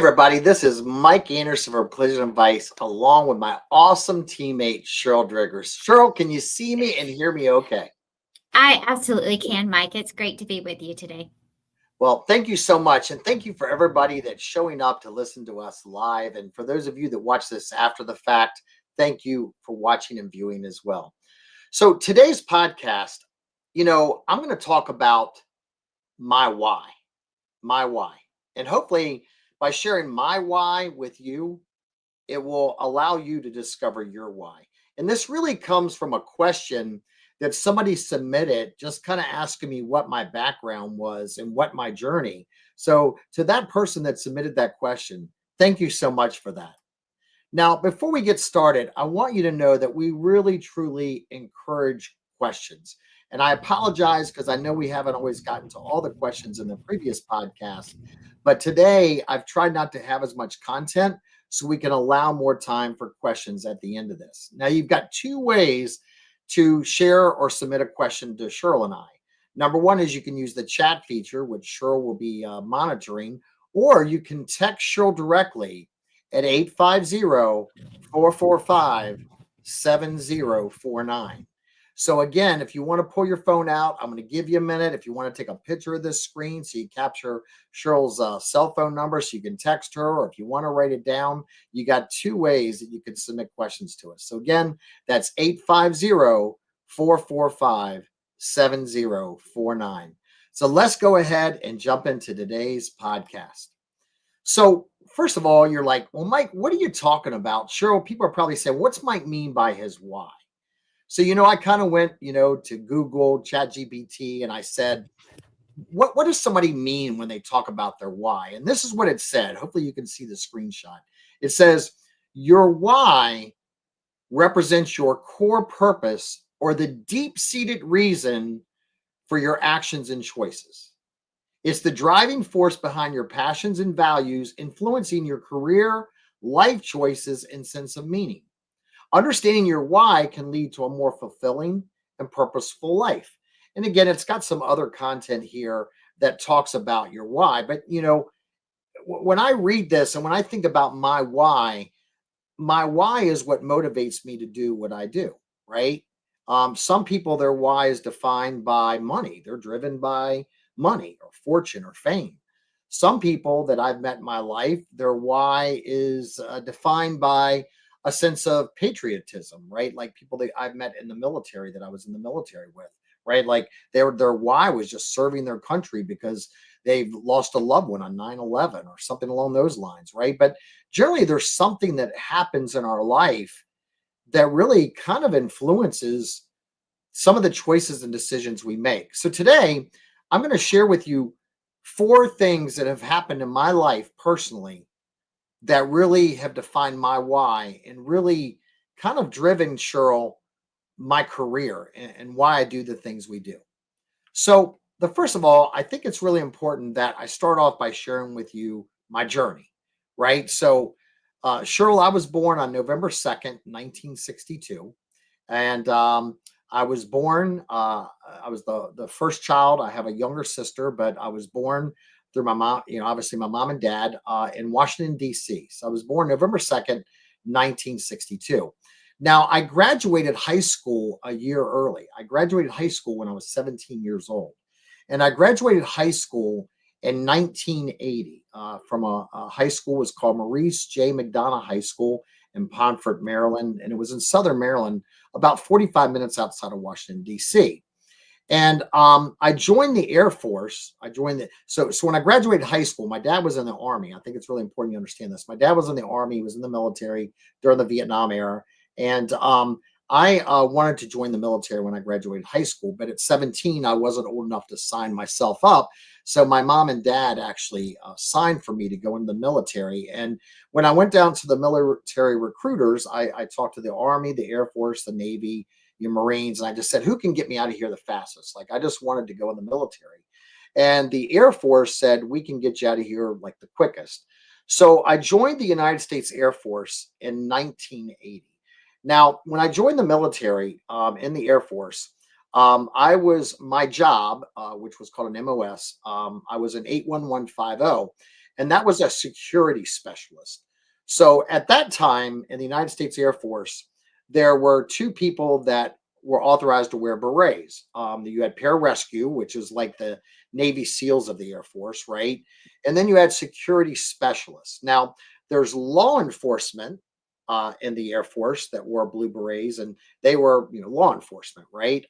everybody. This is Mike Anderson for Collision Advice, along with my awesome teammate, Cheryl Driggers. Cheryl, can you see me and hear me okay? I absolutely can, Mike. It's great to be with you today. Well, thank you so much. And thank you for everybody that's showing up to listen to us live. And for those of you that watch this after the fact, thank you for watching and viewing as well. So today's podcast, I'm going to talk about my why, my why. And hopefully, by sharing my why with you, it will allow you to discover your why. And this really comes from a question that somebody submitted, just kind of asking me what my background was and what my journey. So, to that person that submitted that question, thank you so much for that. Now, before we get started, I want you to know that we really truly encourage questions. And I apologize because I know we haven't always gotten to all the questions in the previous podcast. But today, I've tried not to have as much content so we can allow more time for questions at the end of this. Now, you've got two ways to share or submit a question to Cheryl and I. Number one is you can use the chat feature, which Cheryl will be monitoring, or you can text Cheryl directly at 850-445-7049. So again, if you want to pull your phone out, I'm going to give you a minute. If you want to take a picture of this screen so you capture Cheryl's cell phone number so you can text her, or if you want to write it down, you got two ways that you can submit questions to us. So again, that's 850-445-7049. So let's go ahead and jump into today's podcast. So, first of all, you're like, well, Mike, what are you talking about? Cheryl, people are probably saying, what's Mike mean by his why? So, I kind of went, to Google, ChatGPT, and I said, what does somebody mean when they talk about their why? And this is what it said. Hopefully, you can see the screenshot. It says, your why represents your core purpose or the deep seated reason for your actions and choices. It's the driving force behind your passions and values, influencing your career, life choices, and sense of meaning. Understanding your why can lead to a more fulfilling and purposeful life. And again, it's got some other content here that talks about your why. But, when I read this and when I think about my why is what motivates me to do what I do, right? Some people, their why is defined by money. They're driven by money or fortune or fame. Some people that I've met in my life, their why is defined by a sense of patriotism, right? Like people that I've met in the military that I was in the military with, right? Like their why was just serving their country because they've lost a loved one on 9/11 or something along those lines, right? But generally, there's something that happens in our life that really kind of influences some of the choices and decisions we make. So today, I'm going to share with you four things that have happened in my life personally that really have defined my why and really kind of driven, Cheryl, my career and why I do the things we do. So, the first of all, I think it's really important that I start off by sharing with you my journey, right? So, Cheryl, I was born on November 2nd, 1962. And I was born, I was the first child. I have a younger sister, but I was born through my mom, obviously my mom and dad in Washington, D.C. So I was born November 2nd, 1962. Now, I graduated high school a year early. I graduated high school when I was 17 years old. And I graduated high school in 1980 from a high school. It was called Maurice J. McDonough High School in Pomfret, Maryland. And it was in Southern Maryland, about 45 minutes outside of Washington, D.C. And I joined the Air Force. So when I graduated high school, my dad was in the Army. I think it's really important you understand this. My dad was in the Army. He was in the military during the Vietnam era. And I wanted to join the military when I graduated high school. But at 17, I wasn't old enough to sign myself up. So my mom and dad actually signed for me to go into the military. And when I went down to the military recruiters, I talked to the Army, the Air Force, the Navy, the Marines, and I just said, who can get me out of here the fastest? Like, I just wanted to go in the military. And the Air Force said, we can get you out of here like the quickest. So I joined the United States Air Force in 1980. Now, when I joined the military in the Air Force, my job, which was called an MOS, I was an 81150. and that was a security specialist. So at that time in the United States Air Force, there were two people that were authorized to wear berets. You had pararescue, which is like the Navy SEALs of the Air Force, right? And then you had security specialists. Now, there's law enforcement in the Air Force that wore blue berets, and they were, law enforcement, right?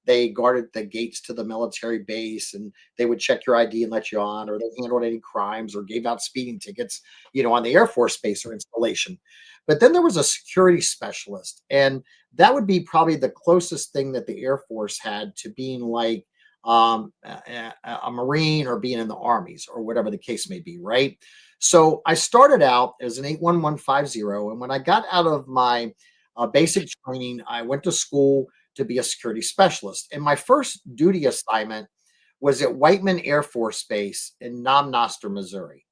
They guarded the gates to the military base, and they would check your ID and let you on, or they handled any crimes or gave out speeding tickets, on the Air Force base or installation. But then there was a security specialist, and that would be probably the closest thing that the Air Force had to being like a Marine or being in the armies or whatever the case may be, right? So I started out as an 81150, and when I got out of my basic training, I went to school to be a security specialist. And my first duty assignment was at Whiteman Air Force Base in Nam Noster, Missouri.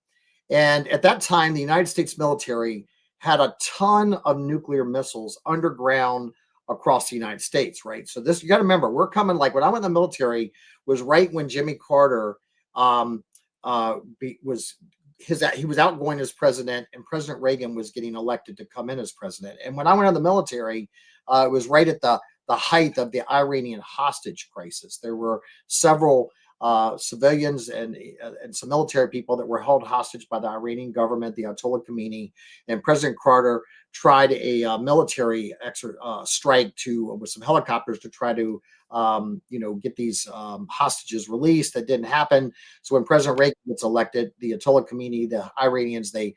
And at that time, the United States military had a ton of nuclear missiles underground across the United States, right? So this, you got to remember, we're coming like when I went in the military was right when Jimmy Carter was he was outgoing as president, and President Reagan was getting elected to come in as president. And when I went in the military, it was right at the height of the Iranian hostage crisis. There were several civilians and some military people that were held hostage by the Iranian government, the Ayatollah Khomeini, and President Carter tried a military strike with some helicopters to try to get these hostages released. That didn't happen. So when President Reagan gets elected, the Ayatollah Khomeini, the Iranians, they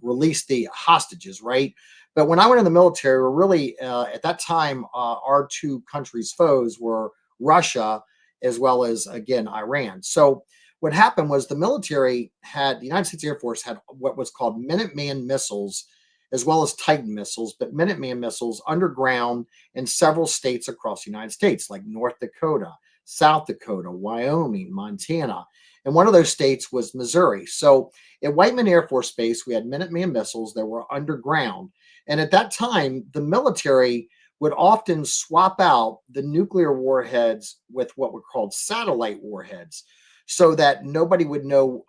released the hostages, right? But when I went in the military, we're really at that time, our two countries' foes were Russia as well as, again, Iran. So what happened was the United States Air Force had what was called Minuteman missiles as well as Titan missiles, but Minuteman missiles underground in several states across the United States, like North Dakota, South Dakota, Wyoming, Montana. And one of those states was Missouri. So at Whiteman Air Force Base, we had Minuteman missiles that were underground. And at that time, the military would often swap out the nuclear warheads with what were called satellite warheads, so that nobody would know,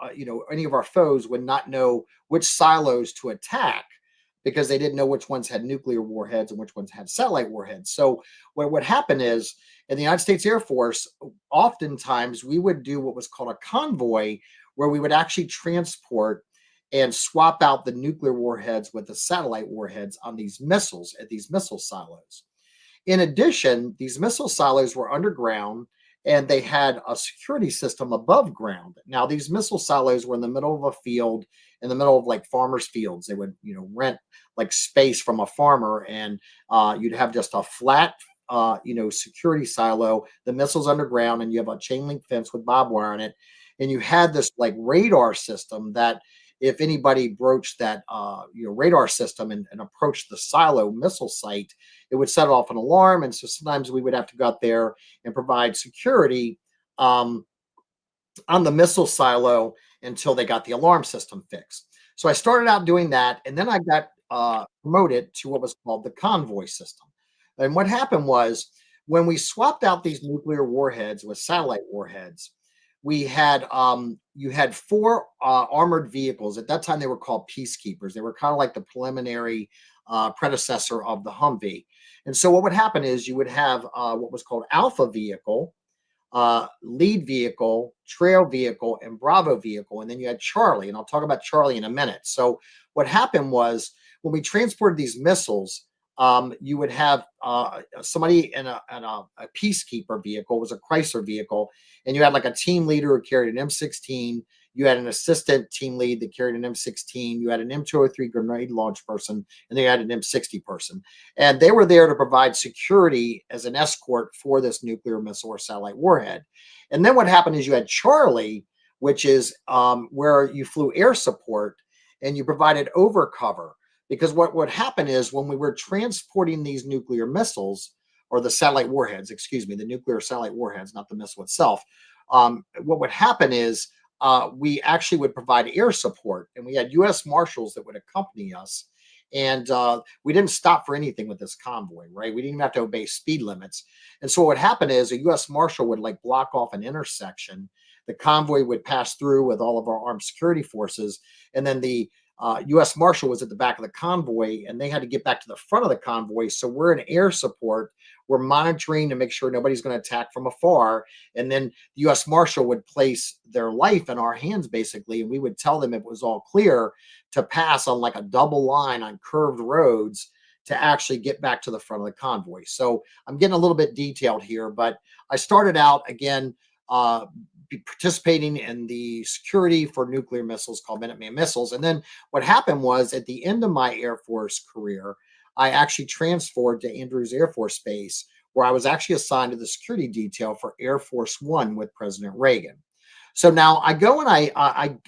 any of our foes would not know which silos to attack, because they didn't know which ones had nuclear warheads and which ones had satellite warheads. So what would happen is, in the United States Air Force, oftentimes we would do what was called a convoy, where we would actually transport and swap out the nuclear warheads with the satellite warheads on these missiles at these missile silos. In addition, these missile silos were underground, and they had a security system above ground. Now, these missile silos were in the middle of a field, in the middle of like farmers' fields. They would, rent like space from a farmer, and you'd have just a flat, security silo, the missiles underground, and you have a chain link fence with barbed wire on it. And you had this like radar system that, if anybody broached that radar system and approached the silo missile site, it would set off an alarm. And so sometimes we would have to go out there and provide security on the missile silo until they got the alarm system fixed. So I started out doing that, and then I got promoted to what was called the convoy system. And what happened was, when we swapped out these nuclear warheads with satellite warheads, we had you had four armored vehicles. At that time, they were called peacekeepers. They were kind of like the preliminary predecessor of the Humvee. And so what would happen is, you would have what was called Alpha vehicle, lead vehicle, trail vehicle, and Bravo vehicle. And then you had Charlie, and I'll talk about Charlie in a minute. So what happened was, when we transported these missiles, you would have somebody in a peacekeeper vehicle, was a Chrysler vehicle, and you had like a team leader who carried an M16. You had an assistant team lead that carried an M16. You had an M203 grenade launch person, and then you had an M60 person. And they were there to provide security as an escort for this nuclear missile or satellite warhead. And then what happened is, you had Charlie, which is where you flew air support and you provided overcover. Because what would happen is, when we were transporting these nuclear missiles, or the satellite warheads, the nuclear satellite warheads, not the missile itself, what would happen is, we actually would provide air support, and we had U.S. Marshals that would accompany us. And we didn't stop for anything with this convoy, right? We didn't even have to obey speed limits. And so what would happen is, a U.S. Marshal would like block off an intersection. the convoy would pass through with all of our armed security forces. And then the U.S. Marshal was at the back of the convoy, and they had to get back to the front of the convoy. So we're in air support. We're monitoring to make sure nobody's going to attack from afar. And then the U.S. Marshal would place their life in our hands, basically, and we would tell them it was all clear to pass on like a double line on curved roads to actually get back to the front of the convoy. So I'm getting a little bit detailed here, but I started out again participating in the security for nuclear missiles called Minuteman missiles. And then what happened was at the end of my Air Force career, I actually transferred to Andrews Air Force Base, where I was actually assigned to the security detail for Air Force One with President Reagan. So now I go and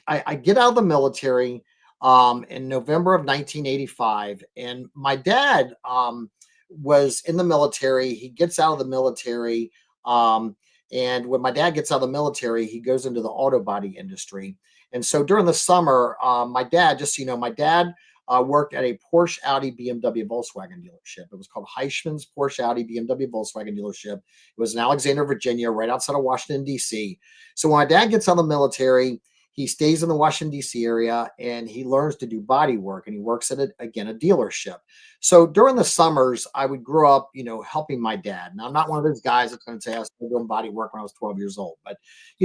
I get out of the military in November of 1985, and my dad was in the military. He gets out of the military. And when my dad gets out of the military, he goes into the auto body industry. And so during the summer, my dad, just so you know, my dad worked at a Porsche, Audi, BMW, Volkswagen dealership. It was called Heishman's Porsche, Audi, BMW, Volkswagen dealership. It was in Alexandria, Virginia, right outside of Washington, D.C. So when my dad gets out of the military, he stays in the Washington, D.C. area, and he learns to do body work, and he works at, a dealership. So during the summers, I would grow up, helping my dad. Now, I'm not one of those guys that's going to say I started doing body work when I was 12 years old, but,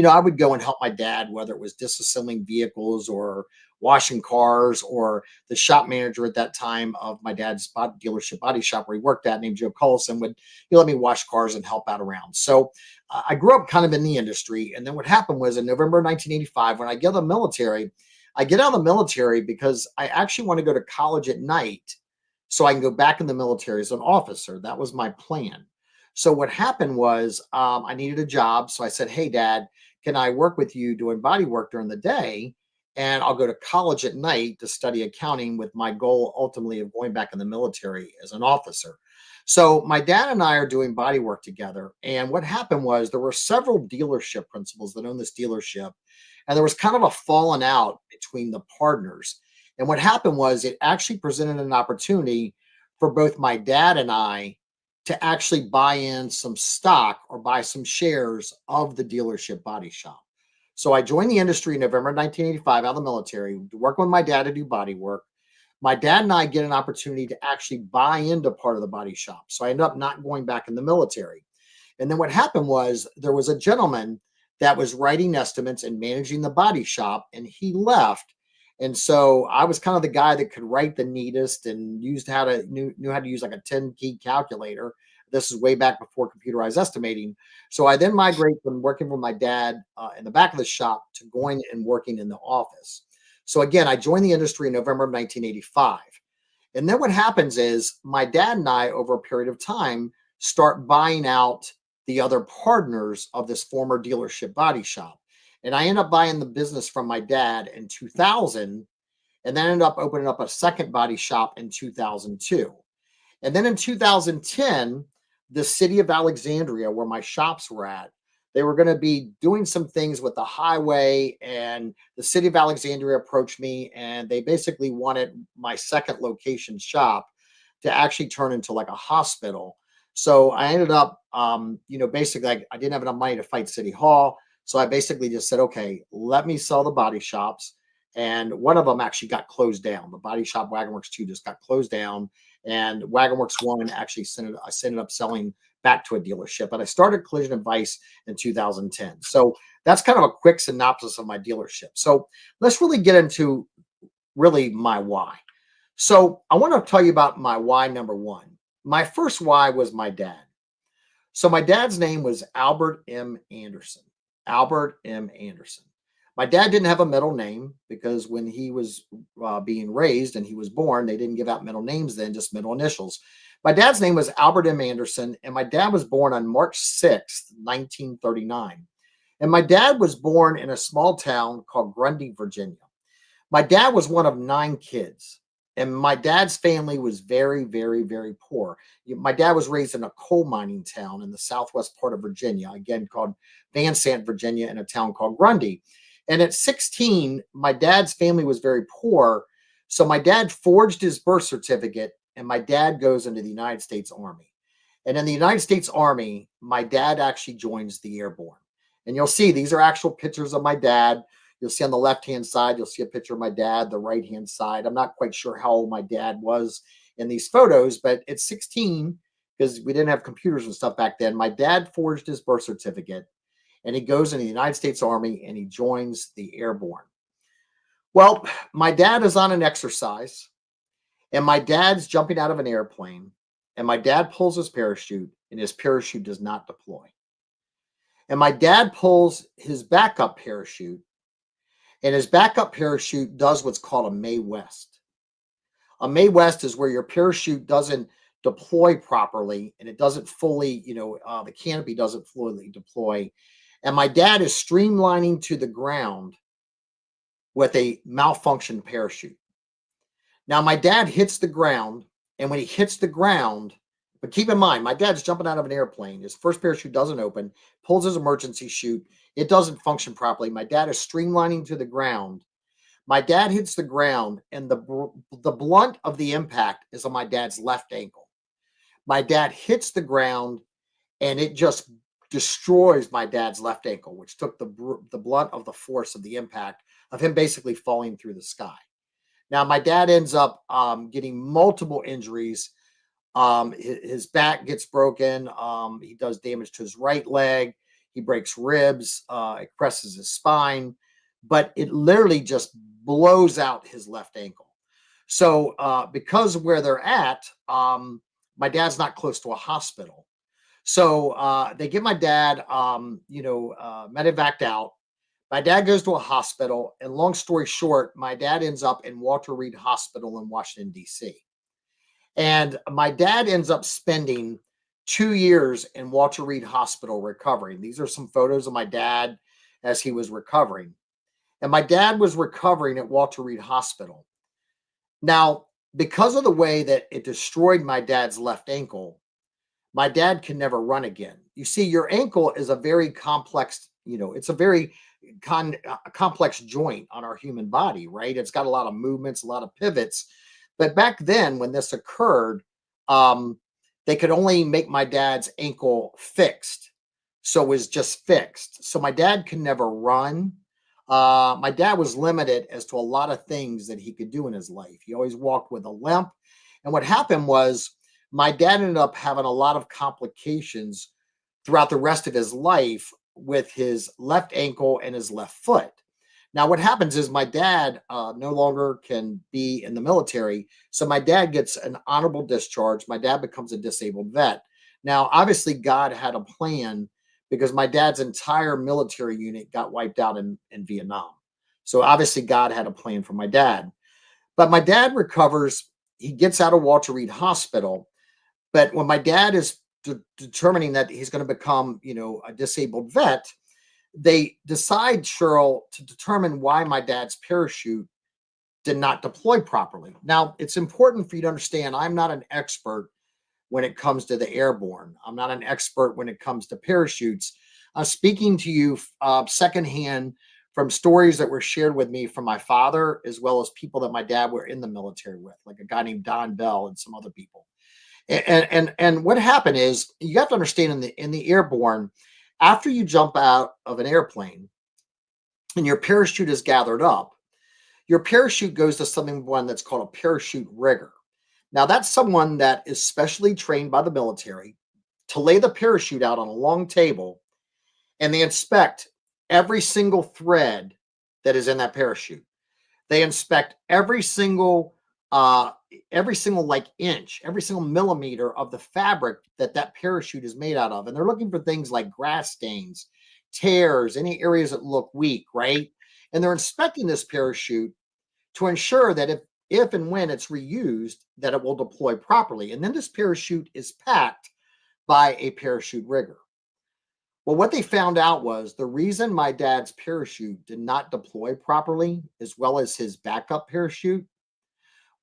I would go and help my dad, whether it was disassembling vehicles or washing cars, or the shop manager at that time of my dad's dealership body shop where he worked at, named Joe Collison, would let me wash cars and help out around. So I grew up kind of in the industry. And then what happened was in November 1985, when I get out of the military, I get out of the military because I actually want to go to college at night so I can go back in the military as an officer. That was my plan. So what happened was I needed a job. So I said, hey, Dad, can I work with you doing body work during the day? And I'll go to college at night to study accounting with my goal ultimately of going back in the military as an officer. So my dad and I are doing body work together. And what happened was there were several dealership principals that owned this dealership. And there was kind of a falling out between the partners. And what happened was it actually presented an opportunity for both my dad and I to actually buy in some stock or buy some shares of the dealership body shop. So I joined the industry in November 1985 out of the military, to work with my dad to do body work. My dad and I get an opportunity to actually buy into part of the body shop. So I ended up not going back in the military. And then what happened was there was a gentleman that was writing estimates and managing the body shop, and he left. And so I was kind of the guy that could write the neatest and knew how to use like a 10 key calculator. This is way back before computerized estimating. So I then migrate from working with my dad in the back of the shop to going and working in the office. So again, I joined the industry in November of 1985. And then what happens is my dad and I, over a period of time, start buying out the other partners of this former dealership body shop. And I end up buying the business from my dad in 2000, and then ended up opening up a second body shop in 2002. And then in 2010, the city of Alexandria, where my shops were at, they were going to be doing some things with the highway, and the city of Alexandria approached me, and they basically wanted my second location shop to actually turn into like a hospital. So I ended up, basically I didn't have enough money to fight City Hall. So I basically just said, okay, let me sell the body shops. And one of them actually got closed down. The body shop Wagonworks 2 just got closed down. And Wagonworks 1 actually I ended up selling back to a dealership. But I started Collision Advice in 2010. So that's kind of a quick synopsis of my dealership. So let's really get into really my why. So I want to tell you about my why number one. My first why was my dad. So my dad's name was Albert M. Anderson. Albert M. Anderson. My dad didn't have a middle name because when he was being raised and he was born, they didn't give out middle names then, just middle initials. My dad's name was Albert M. Anderson, and my dad was born on March 6th, 1939. And my dad was born in a small town called Grundy, Virginia. My dad was one of 9 kids, and my dad's family was very, very, very poor. My dad was raised in a coal mining town in the southwest part of Virginia, again called Van Sant, Virginia, in a town called Grundy. And at 16, my dad's family was very poor. So my dad forged his birth certificate, and my dad goes into the United States Army. And in the United States Army, my dad actually joins the Airborne. And you'll see these are actual pictures of my dad. You'll see on the left-hand side, you'll see a picture of my dad, the right-hand side. I'm not quite sure how old my dad was in these photos, but at 16, because we didn't have computers and stuff back then, my dad forged his birth certificate and he goes into the United States Army and he joins the Airborne. Well, my dad is on an exercise and my dad's jumping out of an airplane and my dad pulls his parachute and his parachute does not deploy. And my dad pulls his backup parachute and his backup parachute does what's called a Mae West. A Mae West is where your parachute doesn't deploy properly and it doesn't fully, the canopy doesn't fully deploy. And my dad is streamlining to the ground with a malfunctioned parachute. Now, my dad hits the ground, and when he hits the ground, but keep in mind, my dad's jumping out of an airplane. His first parachute doesn't open, pulls his emergency chute. It doesn't function properly. My dad is streamlining to the ground. My dad hits the ground, and the blunt of the impact is on my dad's left ankle. My dad hits the ground, and it just destroys my dad's left ankle, which took the blunt of the force of the impact of him basically falling through the sky. Now, my dad ends up getting multiple injuries. His back gets broken. He does damage to his right leg. He breaks ribs. It presses his spine, but it literally just blows out his left ankle. So because of where they're at, my dad's not close to a hospital. So they get my dad, medevaced out. My dad goes to a hospital, and long story short, my dad ends up in Walter Reed Hospital in Washington, D.C. And my dad ends up spending 2 years in Walter Reed Hospital recovering. These are some photos of my dad as he was recovering. And my dad was recovering at Walter Reed Hospital. Now, because of the way that it destroyed my dad's left ankle, my dad can never run again. You see, your ankle is a very complex, it's a very complex joint on our human body, right? It's got a lot of movements, a lot of pivots. But back then, when this occurred, they could only make my dad's ankle fixed. So it was just fixed. So my dad could never run. My dad was limited as to a lot of things that he could do in his life. He always walked with a limp. And what happened was my dad ended up having a lot of complications throughout the rest of his life with his left ankle and his left foot. Now, what happens is my dad no longer can be in the military. So my dad gets an honorable discharge. My dad becomes a disabled vet. Now, obviously, God had a plan because my dad's entire military unit got wiped out in Vietnam. So obviously, God had a plan for my dad. But my dad recovers. He gets out of Walter Reed Hospital. But when my dad is determining that he's going to become, a disabled vet, they decide, Cheryl, to determine why my dad's parachute did not deploy properly. Now, it's important for you to understand I'm not an expert when it comes to the airborne. I'm not an expert when it comes to parachutes. I'm speaking to you secondhand from stories that were shared with me from my father, as well as people that my dad were in the military with, like a guy named Don Bell and some other people. And what happened is you have to understand in the airborne, after you jump out of an airplane and your parachute is gathered up, your parachute goes to one that's called a parachute rigger. Now, that's someone that is specially trained by the military to lay the parachute out on a long table, and they inspect every single thread that is in that parachute. They inspect every single like inch, every single millimeter of the fabric that parachute is made out of. And they're looking for things like grass stains, tears, any areas that look weak, right? And they're inspecting this parachute to ensure that if and when it's reused, that it will deploy properly. And then this parachute is packed by a parachute rigger. Well, what they found out was the reason my dad's parachute did not deploy properly, as well as his backup parachute,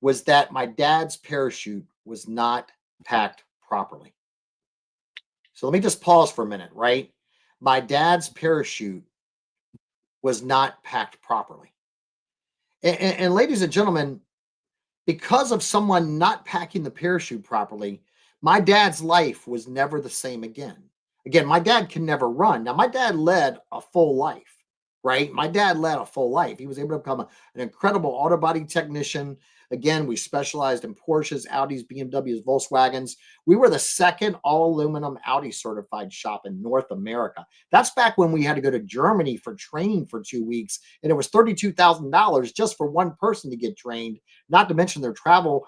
was that my dad's parachute was not packed properly. So let me just pause for a minute, right? My dad's parachute was not packed properly. And ladies and gentlemen, because of someone not packing the parachute properly, my dad's life was never the same again. Again, my dad can never run. Now, my dad led a full life, right? My dad led a full life. He was able to become an incredible Autobody technician. Again, we specialized in Porsches, Audis, BMWs, Volkswagens. We were the second all aluminum Audi certified shop in North America. That's back when we had to go to Germany for training for 2 weeks, and it was $32,000 just for one person to get trained, not to mention their travel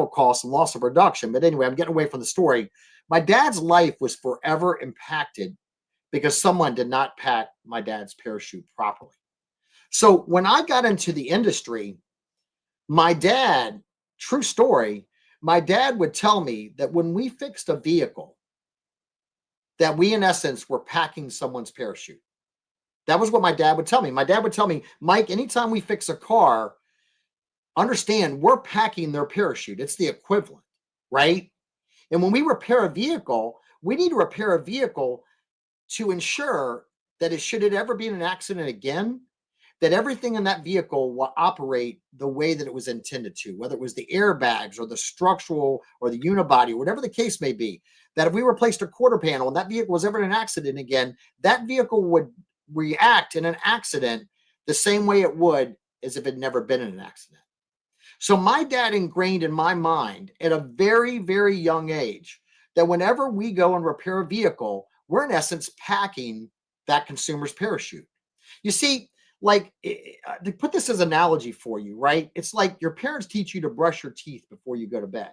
costs and loss of production. But anyway, I'm getting away from the story. My dad's life was forever impacted because someone did not pack my dad's parachute properly. So when I got into the industry, my dad, true story, my dad would tell me that when we fixed a vehicle, that we in essence were packing someone's parachute. That was what my dad would tell me. My dad would tell me, Mike, anytime we fix a car, understand we're packing their parachute. It's the equivalent, right? And when we repair a vehicle, we need to repair a vehicle to ensure that should it ever be in an accident again, that everything in that vehicle will operate the way that it was intended to, whether it was the airbags or the structural or the unibody, whatever the case may be, that if we replaced a quarter panel and that vehicle was ever in an accident again, that vehicle would react in an accident the same way it would as if it had never been in an accident. So my dad ingrained in my mind at a very, very young age that whenever we go and repair a vehicle, we're in essence packing that consumer's parachute. You see, like to put this as an analogy for you, right? It's like your parents teach you to brush your teeth before you go to bed.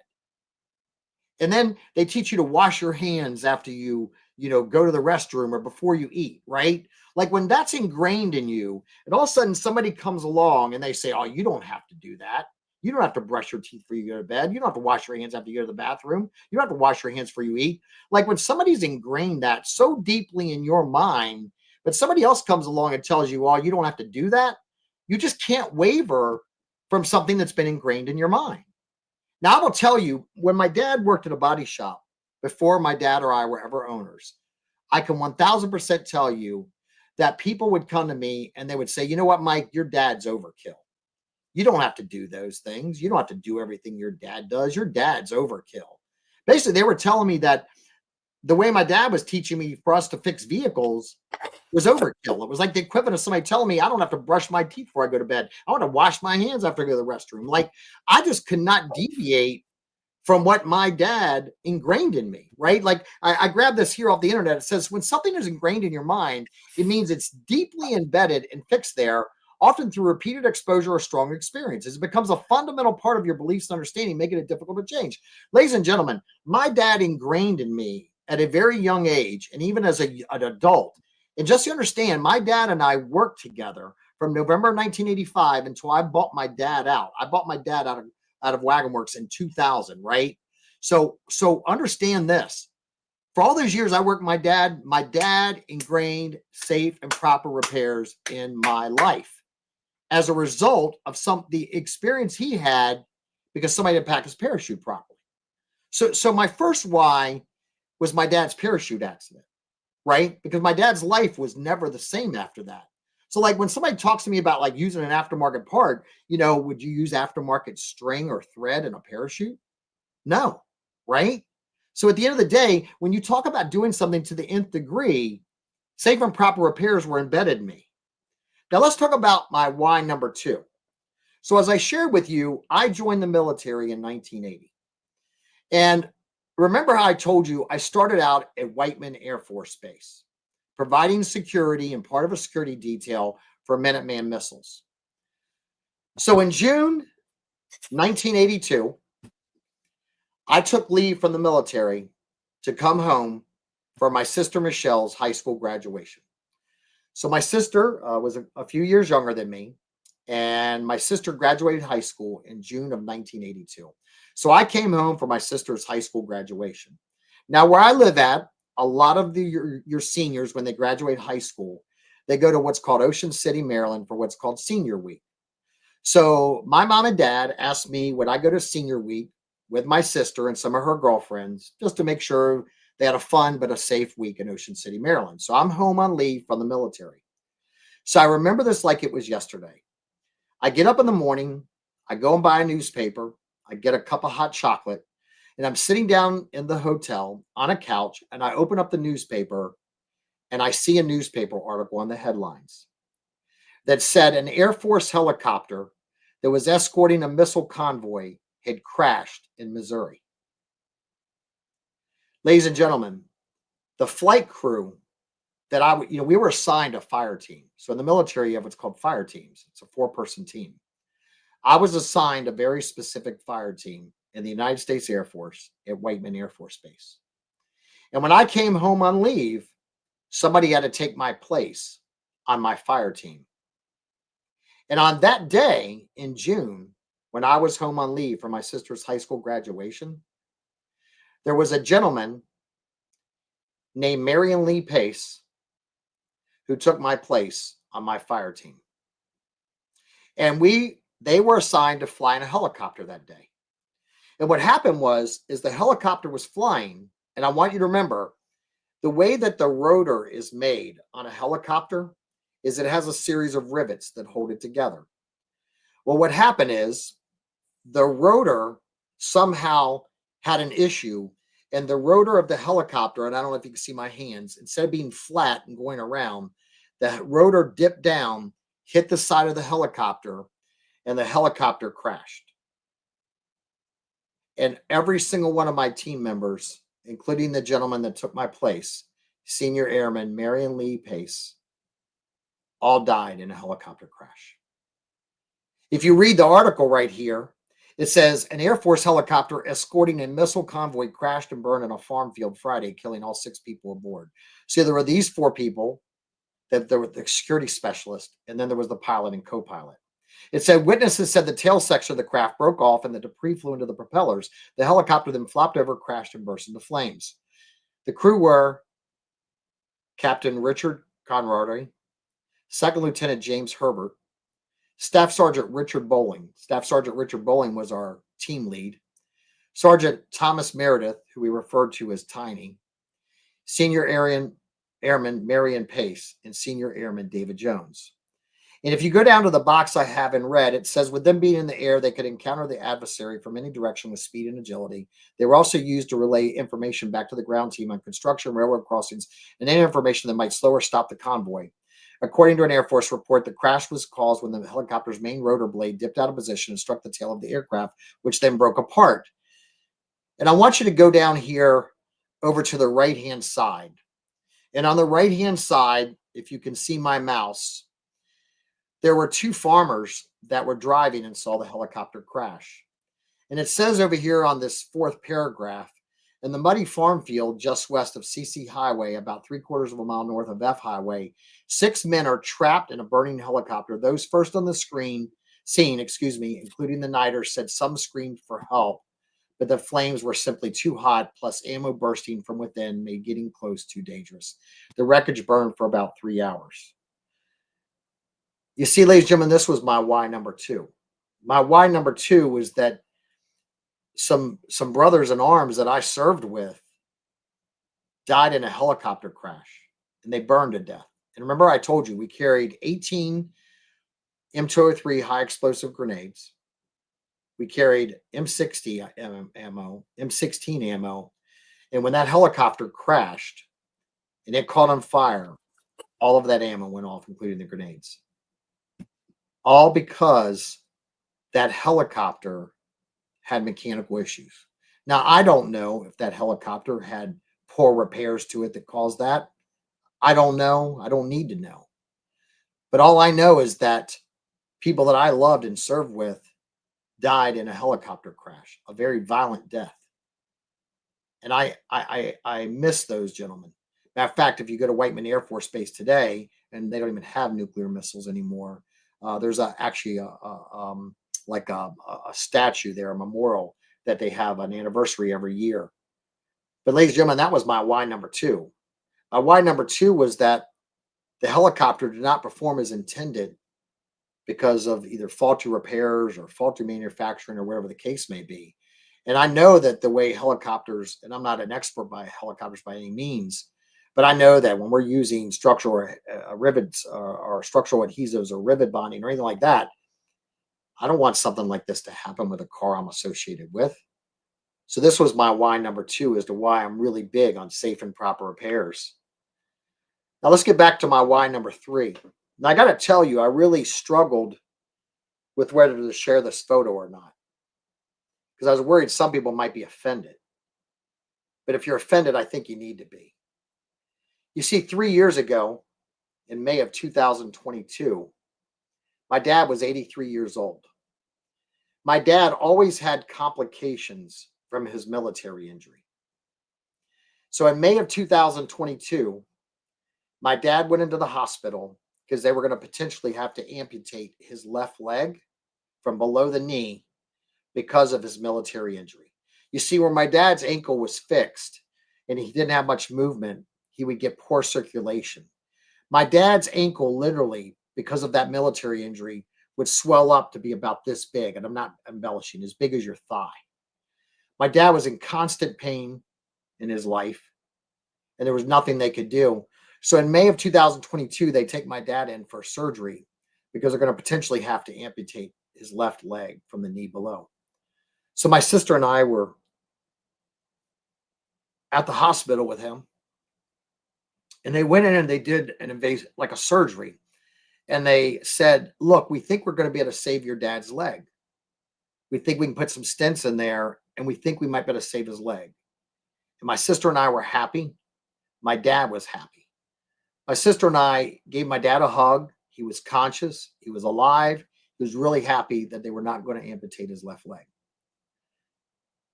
And then they teach you to wash your hands after you go to the restroom or before you eat, right? Like when that's ingrained in you, and all of a sudden somebody comes along and they say, oh, you don't have to do that. You don't have to brush your teeth before you go to bed. You don't have to wash your hands after you go to the bathroom. You don't have to wash your hands before you eat. Like when somebody's ingrained that so deeply in your mind, but somebody else comes along and tells you, oh, you don't have to do that. You just can't waver from something that's been ingrained in your mind. Now, I will tell you, when my dad worked at a body shop before my dad or I were ever owners, I can 1000% tell you that people would come to me and they would say, you know what, Mike, your dad's overkill. You don't have to do those things. You don't have to do everything your dad does. Your dad's overkill. Basically, they were telling me that the way my dad was teaching me for us to fix vehicles was overkill. It was like the equivalent of somebody telling me I don't have to brush my teeth before I go to bed. I want to wash my hands after I go to the restroom. Like I just could not deviate from what my dad ingrained in me, right? Like I grabbed this here off the internet. It says when something is ingrained in your mind, it means it's deeply embedded and fixed there, often through repeated exposure or strong experiences. It becomes a fundamental part of your beliefs and understanding, making it difficult to change. Ladies and gentlemen, my dad ingrained in me at a very young age, and even as an adult. And just to understand, my dad and I worked together from November 1985 until I bought my dad out. I bought my dad out of Wagon Works in 2000, right? So understand this. For all those years I worked with my dad ingrained safe and proper repairs in my life as a result of the experience he had because somebody didn't pack his parachute properly. So my first why was my dad's parachute accident, right? Because my dad's life was never the same after that. So like when somebody talks to me about like using an aftermarket part, would you use aftermarket string or thread in a parachute? No, right? So at the end of the day, when you talk about doing something to the nth degree, safe and proper repairs were embedded in me. Now let's talk about my why number 2. So as I shared with you, I joined the military in 1980. And remember how I told you I started out at Whiteman Air Force Base, providing security and part of a security detail for Minuteman missiles. So in June 1982, I took leave from the military to come home for my sister Michelle's high school graduation. So my sister was a few years younger than me, and my sister graduated high school in June of 1982. So I came home for my sister's high school graduation. Now, where I live at, a lot of your seniors, when they graduate high school, they go to what's called Ocean City, Maryland for what's called Senior Week. So my mom and dad asked me, would I go to Senior Week with my sister and some of her girlfriends just to make sure they had a fun but a safe week in Ocean City, Maryland. So I'm home on leave from the military. So I remember this like it was yesterday. I get up in the morning, I go and buy a newspaper, I get a cup of hot chocolate, And I'm sitting down in the hotel on a couch, and I open up the newspaper, and I see a newspaper article on the headlines that said an Air Force helicopter that was escorting a missile convoy had crashed in Missouri. Ladies and gentlemen, the flight crew that we were assigned a fire team. So in the military, you have what's called fire teams. It's a 4-person team. I was assigned a very specific fire team in the United States Air Force at Whiteman Air Force Base. And when I came home on leave, somebody had to take my place on my fire team. And on that day in June, when I was home on leave for my sister's high school graduation, there was a gentleman named Marion Lee Pace who took my place on my fire team. And they were assigned to fly in a helicopter that day. And what happened is the helicopter was flying, and I want you to remember the way that the rotor is made on a helicopter is it has a series of rivets that hold it together. Well, what happened is the rotor somehow had an issue, and the rotor of the helicopter, and I don't know if you can see my hands, instead of being flat and going around, the rotor dipped down, hit the side of the helicopter, and the helicopter crashed. And every single one of my team members, including the gentleman that took my place, Senior Airman Marion Lee Pace, all died in a helicopter crash. If you read the article right here, it says an Air Force helicopter escorting a missile convoy crashed and burned in a farm field Friday, killing all 6 people aboard. So there were these 4 people, that there was the security specialist, and then there was the pilot and co-pilot. It said witnesses said the tail section of the craft broke off and the debris flew into the propellers. The helicopter then flopped over, crashed, and burst into flames. The crew were Captain Richard Conrady, Second Lieutenant James Herbert, Staff Sergeant Richard Bowling. Staff Sergeant Richard Bowling was our team lead. Sergeant Thomas Meredith, who we referred to as Tiny, Senior Airman Marion Pace, and Senior Airman David Jones. And if you go down to the box I have in red, it says with them being in the air, they could encounter the adversary from any direction with speed and agility. They were also used to relay information back to the ground team on construction, railroad crossings, and any information that might slow or stop the convoy. According to an Air Force report, the crash was caused when the helicopter's main rotor blade dipped out of position and struck the tail of the aircraft, which then broke apart. And I want you to go down here over to the right-hand side. And on the right-hand side, if you can see my mouse, there were 2 farmers that were driving and saw the helicopter crash. And it says over here on this 4th paragraph, in the muddy farm field just west of CC Highway, about 3/4 of a mile north of F Highway, 6 men are trapped in a burning helicopter. Those first on the scene, including the nighter, said some screamed for help, but the flames were simply too hot, plus ammo bursting from within made getting close too dangerous. The wreckage burned for about 3 hours. You see, ladies and gentlemen, this was my why number 2. My why number 2 was that some brothers in arms that I served with died in a helicopter crash, and they burned to death. And remember, I told you we carried 18 M203 high explosive grenades. We carried M16 ammo. And when that helicopter crashed and it caught on fire, all of that ammo went off, including the grenades. All because that helicopter had mechanical issues. Now, I don't know if that helicopter had poor repairs to it that caused that. I don't know. I don't need to know. But all I know is that people that I loved and served with died in a helicopter crash, a very violent death. And I miss those gentlemen. Matter of fact, if you go to Whiteman Air Force Base today, and they don't even have nuclear missiles anymore, there's actually a statue there, a memorial that they have an anniversary every year. But ladies and gentlemen, that was my why number 2. My why number 2 was that the helicopter did not perform as intended because of either faulty repairs or faulty manufacturing or whatever the case may be. And I know that the way helicopters, and I'm not an expert by helicopters by any means, but I know that when we're using structural rivets or structural adhesives or rivet bonding or anything like that, I don't want something like this to happen with a car I'm associated with. So this was my why number 2 as to why I'm really big on safe and proper repairs. Now let's get back to my why number 3. Now I got to tell you, I really struggled with whether to share this photo or not because I was worried some people might be offended. But if you're offended, I think you need to be. You see, 3 years ago, in May of 2022, my dad was 83 years old. My dad always had complications from his military injury. So in May of 2022, my dad went into the hospital because they were going to potentially have to amputate his left leg from below the knee because of his military injury. You see, where my dad's ankle was fixed and he didn't have much movement, he would get poor circulation. My dad's ankle, literally, because of that military injury, would swell up to be about this big. And I'm not embellishing, as big as your thigh. My dad was in constant pain in his life, and there was nothing they could do. So in May of 2022, they take my dad in for surgery because they're going to potentially have to amputate his left leg from the knee below. So my sister and I were at the hospital with him, and they went in and they did an invasive, like a surgery. And they said, look, we think we're going to be able to save your dad's leg. We think we can put some stents in there, and we think we might be able to save his leg. And my sister and I were happy. My dad was happy. My sister and I gave my dad a hug. He was conscious. He was alive. He was really happy that they were not going to amputate his left leg.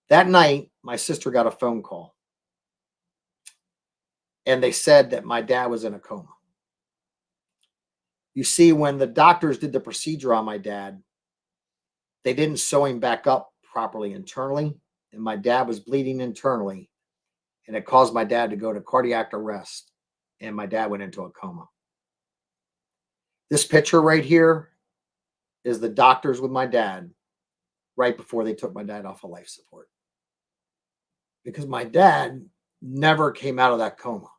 That night, my sister got a phone call. And they said that my dad was in a coma. You see, when the doctors did the procedure on my dad, they didn't sew him back up properly internally, and my dad was bleeding internally, and it caused my dad to go to cardiac arrest, and my dad went into a coma. This picture right here is the doctors with my dad right before they took my dad off of life support, because my dad never came out of that coma.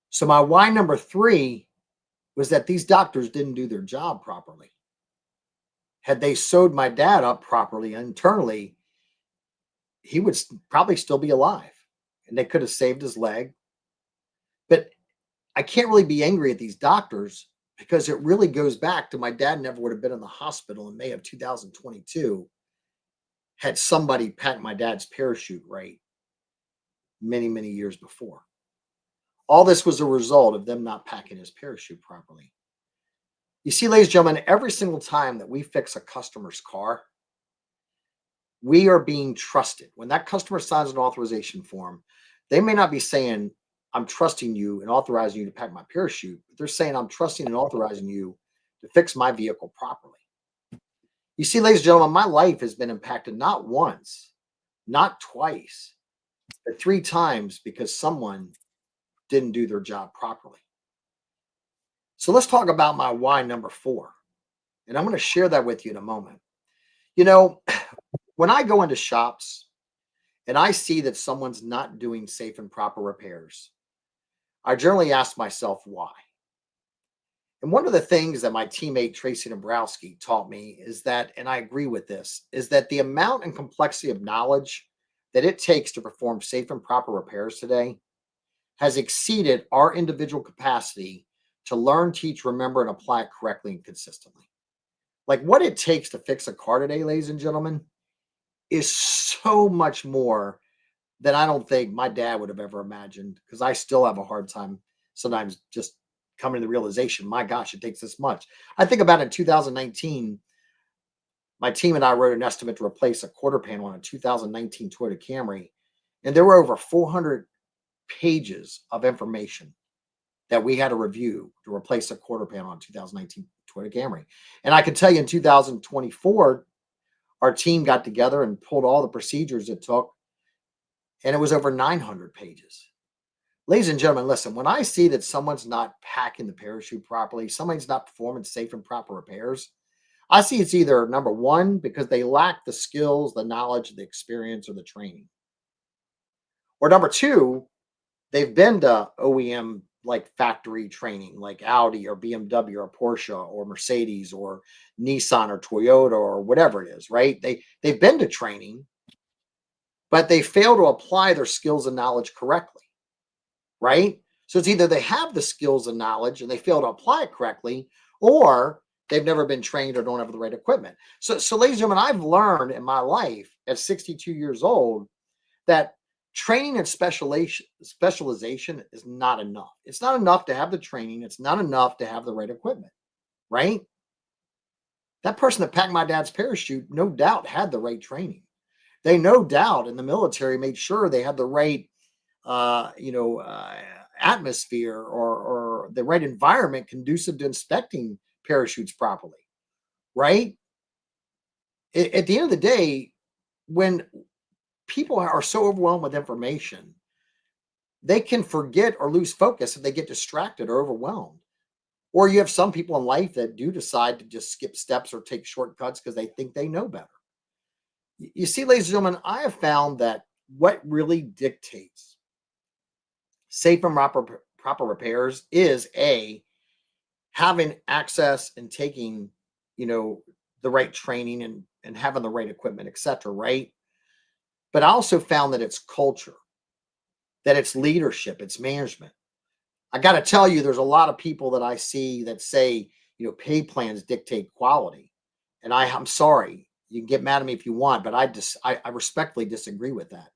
So my why number 3 was that these doctors didn't do their job properly. Had they sewed my dad up properly internally, he would probably still be alive, and they could have saved his leg. But I can't really be angry at these doctors because it really goes back to my dad never would have been in the hospital in May of 2022 had somebody packed my dad's parachute right many, many years before. All this was a result of them not packing his parachute properly. You see, ladies and gentlemen, every single time that we fix a customer's car, we are being trusted. When that customer signs an authorization form, they may not be saying, I'm trusting you and authorizing you to pack my parachute, but they're saying, I'm trusting and authorizing you to fix my vehicle properly. You see, ladies and gentlemen, my life has been impacted not once, not twice, but 3 times because someone didn't do their job properly. So let's talk about my why number 4. And I'm going to share that with you in a moment. You know, when I go into shops and I see that someone's not doing safe and proper repairs, I generally ask myself why. And one of the things that my teammate Tracy Dombrowski taught me is that, and I agree with this, is that the amount and complexity of knowledge that it takes to perform safe and proper repairs today has exceeded our individual capacity to learn, teach, remember, and apply it correctly and consistently. Like what it takes to fix a car today, ladies and gentlemen, is so much more than I don't think my dad would have ever imagined, because I still have a hard time sometimes just coming to the realization, my gosh, it takes this much. I think about in 2019, my team and I wrote an estimate to replace a quarter panel on a 2019 Toyota Camry, and there were over 400 pages of information that we had to review to replace a quarter panel on 2019 Toyota Camry. And I can tell you in 2024, our team got together and pulled all the procedures it took, and it was over 900 pages. Ladies and gentlemen, listen, when I see that someone's not packing the parachute properly, somebody's not performing safe and proper repairs, I see it's either number 1, because they lack the skills, the knowledge, the experience, or the training. Or number 2, they've been to OEM like factory training, like Audi or BMW or Porsche or Mercedes or Nissan or Toyota or whatever it is, right? They've been to training, but they fail to apply their skills and knowledge correctly, right? So it's either they have the skills and knowledge and they fail to apply it correctly, or they've never been trained or don't have the right equipment. So ladies and gentlemen, I've learned in my life at 62 years old that training and specialization is not enough. It's not enough to have the training. It's not enough to have the right equipment, right? That person that packed my dad's parachute, no doubt, had the right training. They no doubt in the military made sure they had the right, uh, you know, uh, atmosphere or the right environment conducive to inspecting parachutes properly, right? At the end of the day, when people are so overwhelmed with information, they can forget or lose focus if they get distracted or overwhelmed. Or you have some people in life that do decide to just skip steps or take shortcuts because they think they know better. You see, ladies and gentlemen, I have found that what really dictates safe and proper repairs is a having access and taking, you know, the right training and having the right equipment, etc. Right. But I also found that it's culture, that it's leadership, it's management. I got to tell you, there's a lot of people that I see that say, pay plans dictate quality. And I'm sorry, you can get mad at me if you want, but I respectfully disagree with that.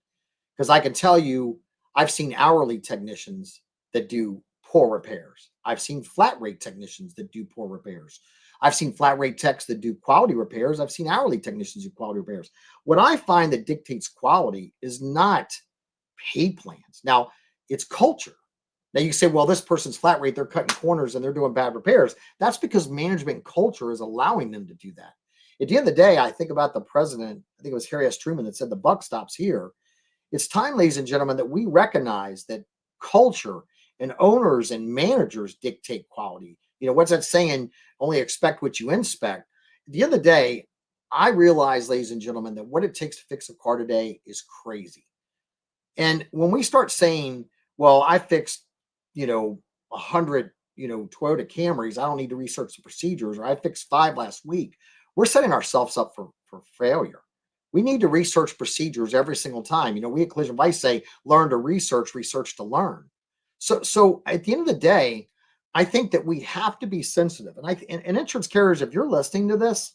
Because I can tell you, I've seen hourly technicians that do poor repairs. I've seen flat rate technicians that do poor repairs. I've seen flat rate techs that do quality repairs. I've seen hourly technicians do quality repairs. What I find that dictates quality is not pay plans. Now, it's culture. Now you say, well, this person's flat rate, they're cutting corners and they're doing bad repairs. That's because management culture is allowing them to do that. At the end of the day, I think about the president, I think it was Harry S. Truman that said the buck stops here. It's time, ladies and gentlemen, that we recognize that culture and owners and managers dictate quality. What's that saying? Only expect what you inspect. At the end of the day, I realize, ladies and gentlemen, that what it takes to fix a car today is crazy. And when we start saying, well, I fixed, 100, Toyota Camrys, I don't need to research the procedures, or I fixed 5 last week, we're setting ourselves up for failure. We need to research procedures every single time. We at Collision Vice say, learn to research, research to learn. So at the end of the day, I think that we have to be sensitive. And insurance carriers, if you're listening to this,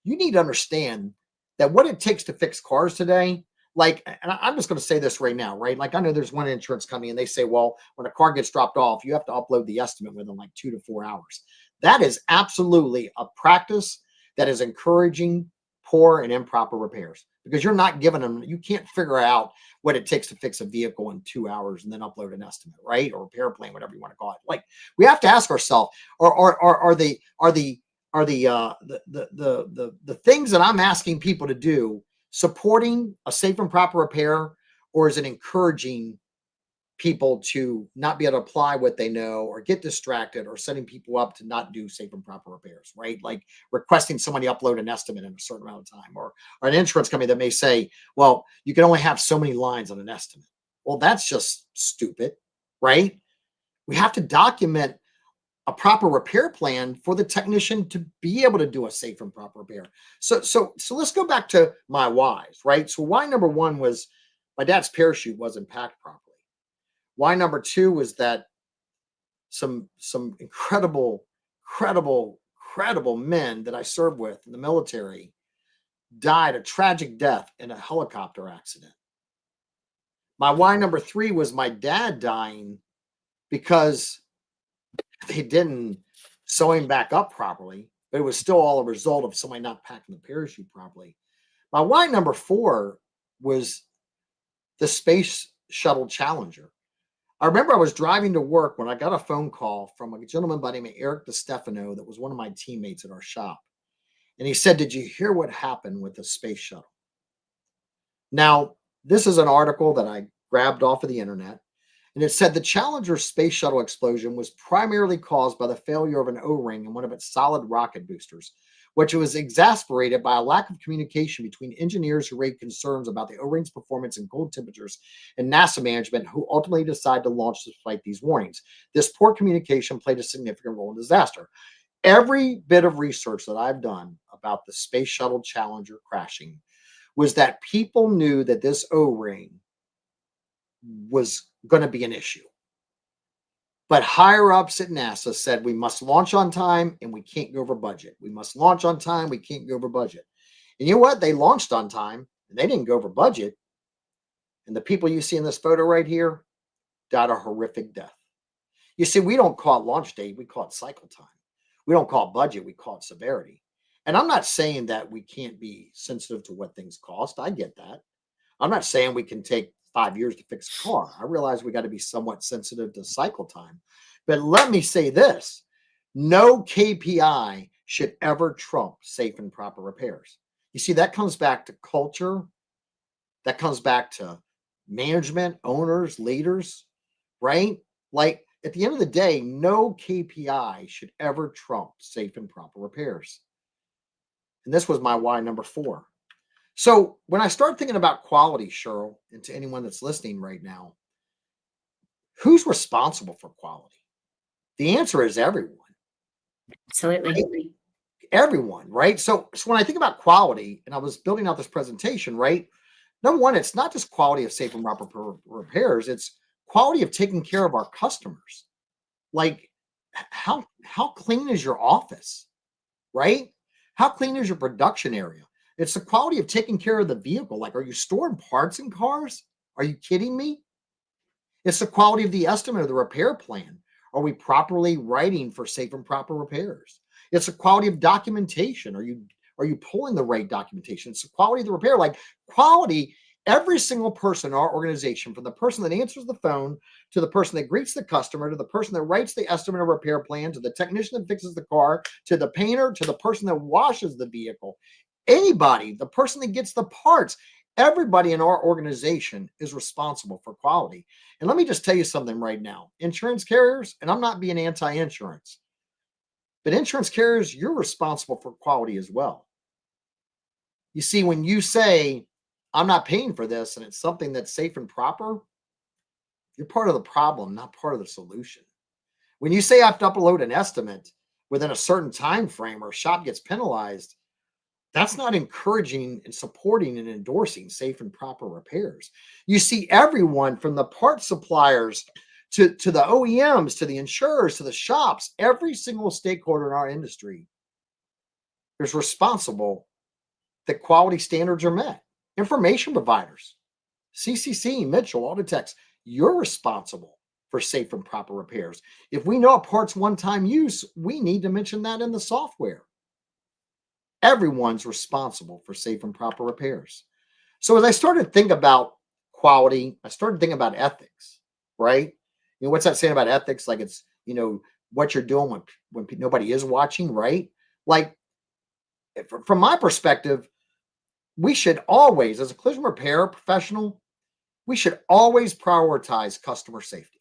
you need to understand that what it takes to fix cars today, like, and I'm just going to say this right now, right? Like, I know there's one insurance company and they say, well, when a car gets dropped off, you have to upload the estimate within like 2 to 4 hours. That is absolutely a practice that is encouraging poor and improper repairs, because you're not giving them, you can't figure out what it takes to fix a vehicle in 2 hours and then upload an estimate, right? Or repair plan, whatever you want to call it. Like, we have to ask ourselves, are the things that I'm asking people to do supporting a safe and proper repair, or is it encouraging people to not be able to apply what they know, or get distracted, or setting people up to not do safe and proper repairs, right? Like requesting somebody upload an estimate in a certain amount of time, or an insurance company that may say, well, you can only have so many lines on an estimate. Well, that's just stupid, right? We have to document a proper repair plan for the technician to be able to do a safe and proper repair. So let's go back to my whys, right? So why number one was my dad's parachute wasn't packed properly. Why number two was that some incredible men that I served with in the military died a tragic death in a helicopter accident. My why number three was my dad dying because they didn't sew him back up properly, but it was still all a result of somebody not packing the parachute properly. My why number four was the Space Shuttle Challenger. I remember I was driving to work when I got a phone call from a gentleman by the name of Eric DeStefano that was one of my teammates at our shop. And he said, did you hear what happened with the space shuttle? Now, this is an article that I grabbed off of the internet. And it said the Challenger space shuttle explosion was primarily caused by the failure of an O-ring in one of its solid rocket boosters, which was exacerbated by a lack of communication between engineers who raised concerns about the O-ring's performance in cold temperatures and NASA management, who ultimately decided to launch despite these warnings. This poor communication played a significant role in the disaster. Every bit of research that I've done about the Space Shuttle Challenger crashing was that people knew that this O-ring was going to be an issue. But higher ups at NASA said we must launch on time and we can't go over budget. We must launch on time. We can't go over budget. And you know what? They launched on time and they didn't go over budget. And the people you see in this photo right here died a horrific death. You see, we don't call it launch date. We call it cycle time. We don't call it budget. We call it severity. And I'm not saying that we can't be sensitive to what things cost. I get that. I'm not saying we can take 5 years to fix a car. I realize we got to be somewhat sensitive to cycle time. But let me say this, no KPI should ever trump safe and proper repairs. You see, that comes back to culture. That comes back to management, owners, leaders, right? Like at the end of the day, no KPI should ever trump safe and proper repairs. And this was my why number 4. So when I start thinking about quality, Cheryl, and to anyone that's listening right now, who's responsible for quality? The answer is everyone. Absolutely. Right? Everyone, right? So when I think about quality, and I was building out this presentation, right? Number one, it's not just quality of safe and proper repairs, it's quality of taking care of our customers. Like how clean is your office, right? How clean is your production area? It's the quality of taking care of the vehicle. Like, are you storing parts in cars? Are you kidding me? It's the quality of the estimate of the repair plan. Are we properly writing for safe and proper repairs? It's the quality of documentation. Are you pulling the right documentation? It's the quality of the repair. Like quality, every single person in our organization, from the person that answers the phone to the person that greets the customer, to the person that writes the estimate of repair plan, to the technician that fixes the car, to the painter, to the person that washes the vehicle. Anybody, the person that gets the parts, everybody in our organization is responsible for quality. And let me just tell you something right now. Insurance carriers, and I'm not being anti-insurance, but insurance carriers, you're responsible for quality as well. You see, when you say, I'm not paying for this, and it's something that's safe and proper, you're part of the problem, not part of the solution. When you say I have to upload an estimate within a certain time frame or a shop gets penalized, that's not encouraging and supporting and endorsing safe and proper repairs. You see, everyone from the part suppliers to the OEMs, to the insurers, to the shops, every single stakeholder in our industry is responsible that quality standards are met. Information providers, CCC, Mitchell, Autotex, you're responsible for safe and proper repairs. If we know a part's one-time use, we need to mention that in the software. Everyone's responsible for safe and proper repairs. So as I started to think about quality, I started thinking about ethics, right? You know, what's that saying about ethics? Like it's, you know, what you're doing when nobody is watching, right? Like from my perspective, we should always, as a collision repair professional, we should always prioritize customer safety.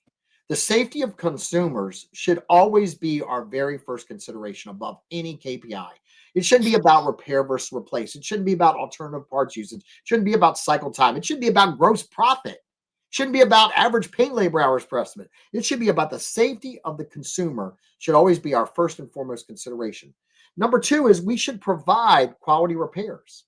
The safety of consumers should always be our very first consideration above any KPI. It shouldn't be about repair versus replace. It shouldn't be about alternative parts usage. It shouldn't be about cycle time. It should be about gross profit. It shouldn't be about average paint labor hours per estimate. It should be about the safety of the consumer should always be our first and foremost consideration. Number 2 is we should provide quality repairs,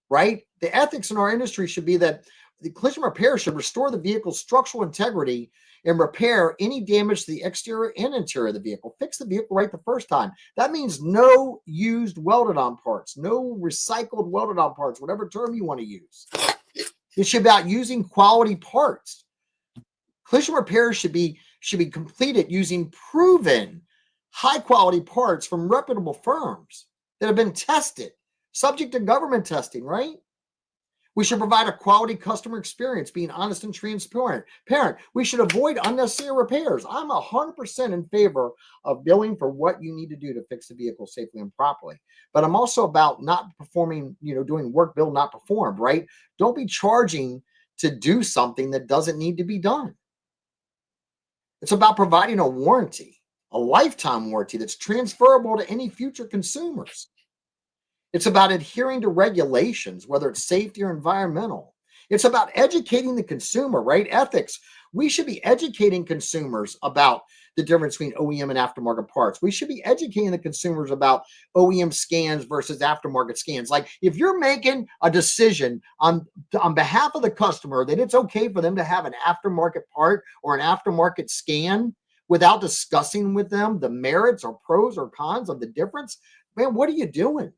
right? The ethics in our industry should be that the collision repair should restore the vehicle's structural integrity and repair any damage to the exterior and interior of the vehicle. Fix the vehicle right the first time. That means no used welded on parts, no recycled welded on parts, whatever term you want to use. It should be about using quality parts. Collision repairs should be completed using proven high quality parts from reputable firms that have been tested, subject to government testing, right? We should provide a quality customer experience, being honest and transparent. We should avoid unnecessary repairs. I'm 100% in favor of billing for what you need to do to fix the vehicle safely and properly. But I'm also about not performing, doing work billed, not performed, right? Don't be charging to do something that doesn't need to be done. It's about providing a warranty, a lifetime warranty that's transferable to any future consumers. It's about adhering to regulations, whether it's safety or environmental. It's about educating the consumer, right? Ethics. We should be educating consumers about the difference between OEM and aftermarket parts. We should be educating the consumers about OEM scans versus aftermarket scans. Like if you're making a decision on behalf of the customer that it's okay for them to have an aftermarket part or an aftermarket scan without discussing with them the merits or pros or cons of the difference, man, what are you doing?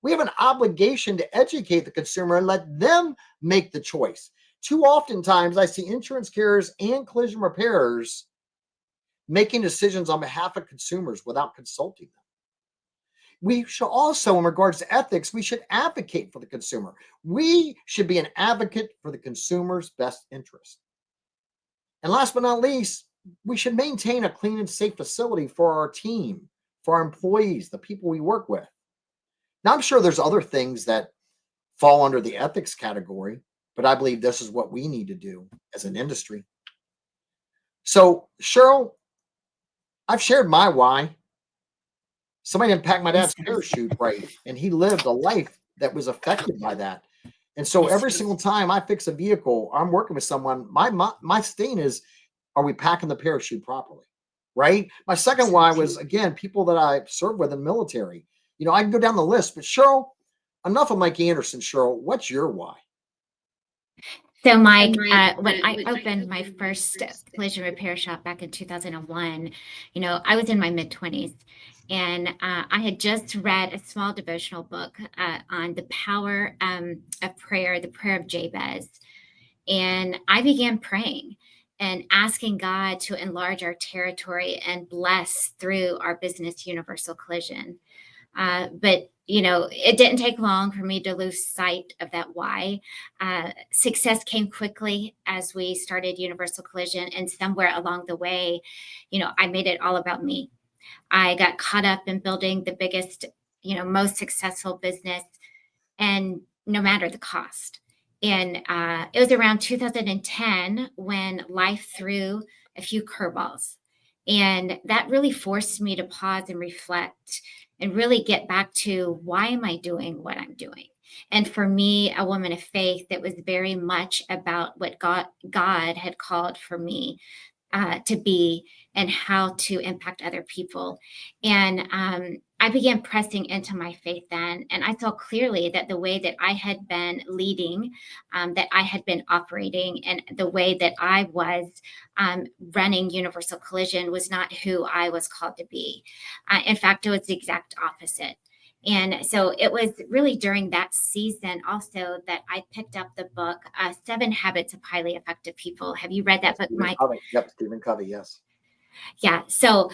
We have an obligation to educate the consumer and let them make the choice. Too oftentimes, I see insurance carriers and collision repairers making decisions on behalf of consumers without consulting them. We should also, in regards to ethics, we should advocate for the consumer. We should be an advocate for the consumer's best interest. And last but not least, we should maintain a clean and safe facility for our team, for our employees, the people we work with. Now, I'm sure there's other things that fall under the ethics category, but I believe this is what we need to do as an industry. So, Cheryl, I've shared my why. Somebody didn't pack my dad's parachute right, and he lived a life that was affected by that. And so every single time I fix a vehicle, I'm working with someone, my stain is, are we packing the parachute properly? Right? My second why was, again, people that I served with in the military. You know, I can go down the list, but Cheryl, enough of Mike Anderson. Cheryl, what's your why? So, Mike, when I opened my first collision repair shop back in 2001, I was in my mid-20s, and I had just read a small devotional book on the power of prayer, the prayer of Jabez. And I began praying and asking God to enlarge our territory and bless through our business, Universal Collision. But it didn't take long for me to lose sight of that why. Success came quickly as we started Universal Collision, and somewhere along the way, I made it all about me. I got caught up in building the biggest, most successful business, and no matter the cost. And it was around 2010 when life threw a few curveballs. And that really forced me to pause and reflect and really get back to, why am I doing what I'm doing? And for me, a woman of faith, that was very much about what God had called for me to be and how to impact other people. And I began pressing into my faith then. And I saw clearly that the way that I had been leading, that I had been operating, and the way that I was running Universal Collision was not who I was called to be. In fact, it was the exact opposite. And so it was really during that season also that I picked up the book, 7 Habits of Highly Effective People. Have you read that book, Mike? Yep, Stephen Covey, yes. Yeah. So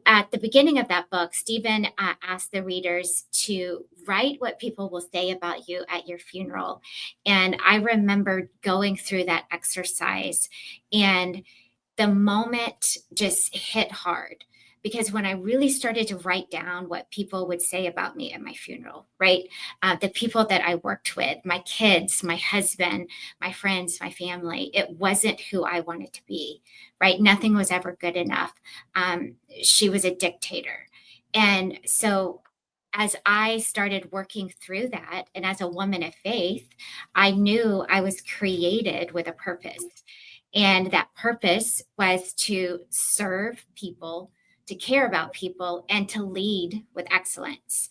at the beginning of that book, Stephen asked the readers to write what people will say about you at your funeral. And I remember going through that exercise, and the moment just hit hard, because when I really started to write down what people would say about me at my funeral, right? The people that I worked with, my kids, my husband, my friends, my family, it wasn't who I wanted to be, right? Nothing was ever good enough. She was a dictator. And so as I started working through that, and as a woman of faith, I knew I was created with a purpose. And that purpose was to serve people, to care about people, and to lead with excellence.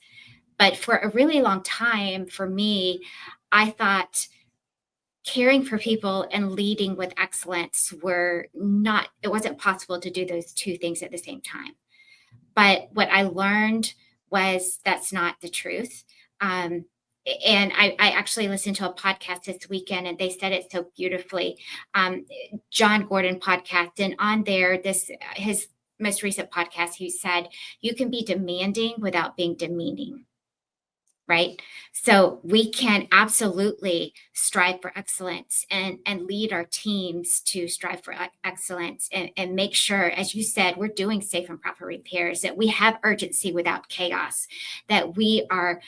But for a really long time, for me, I thought caring for people and leading with excellence it wasn't possible to do those two things at the same time. But what I learned was that's not the truth. And I actually listened to a podcast this weekend, and they said it so beautifully. John Gordon podcast, and on there, his most recent podcast, he said, you can be demanding without being demeaning. Right? So we can absolutely strive for excellence and lead our teams to strive for excellence, and make sure, as you said, we're doing safe and proper repairs, that we have urgency without chaos, that we are,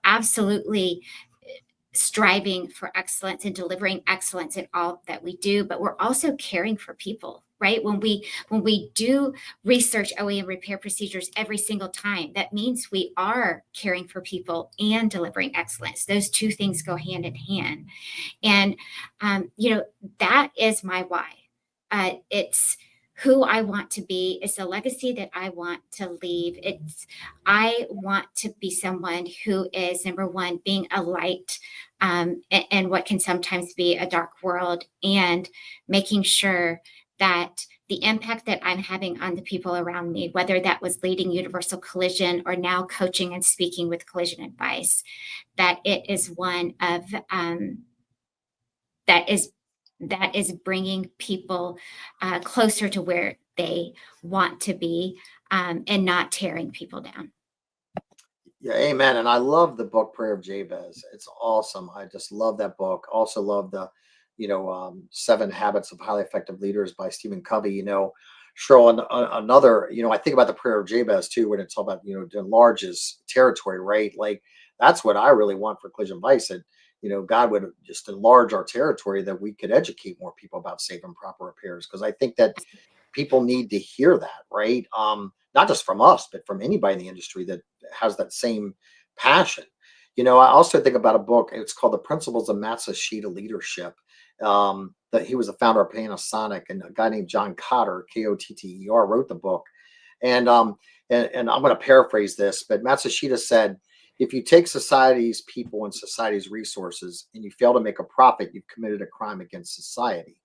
absolutely striving for excellence and delivering excellence in all that we do, but we're also caring for people, right? When we do research OEM repair procedures every single time, that means we are caring for people and delivering excellence. Those two things go hand in hand. And, that is my why. It's who I want to be. It's a legacy that I want to leave. I want to be someone who is, number one, being a light, and what can sometimes be a dark world, and making sure that the impact that I'm having on the people around me, whether that was leading Universal Collision or now coaching and speaking with Collision Advice, that it is one of, that is that is bringing people closer to where they want to be, and not tearing people down. Yeah, amen. And I love the book Prayer of Jabez. It's awesome. I just love that book. Also love the, Seven Habits of Highly Effective Leaders by Stephen Covey. Cheryl, another, I think about the Prayer of Jabez too, when it's all about, to enlarge his territory, right? Like that's what I really want for Collision Vice. That, God would just enlarge our territory, that we could educate more people about safe and proper repairs. Because I think that people need to hear that, right? Not just from us, but from anybody in the industry that has that same passion. I also think about a book. It's called The Principles of Matsushita Leadership. That he was the founder of Panasonic, and a guy named John Kotter, Kotter, wrote the book. And and I'm going to paraphrase this, but Matsushita said, if you take society's people and society's resources and you fail to make a profit, you've committed a crime against society.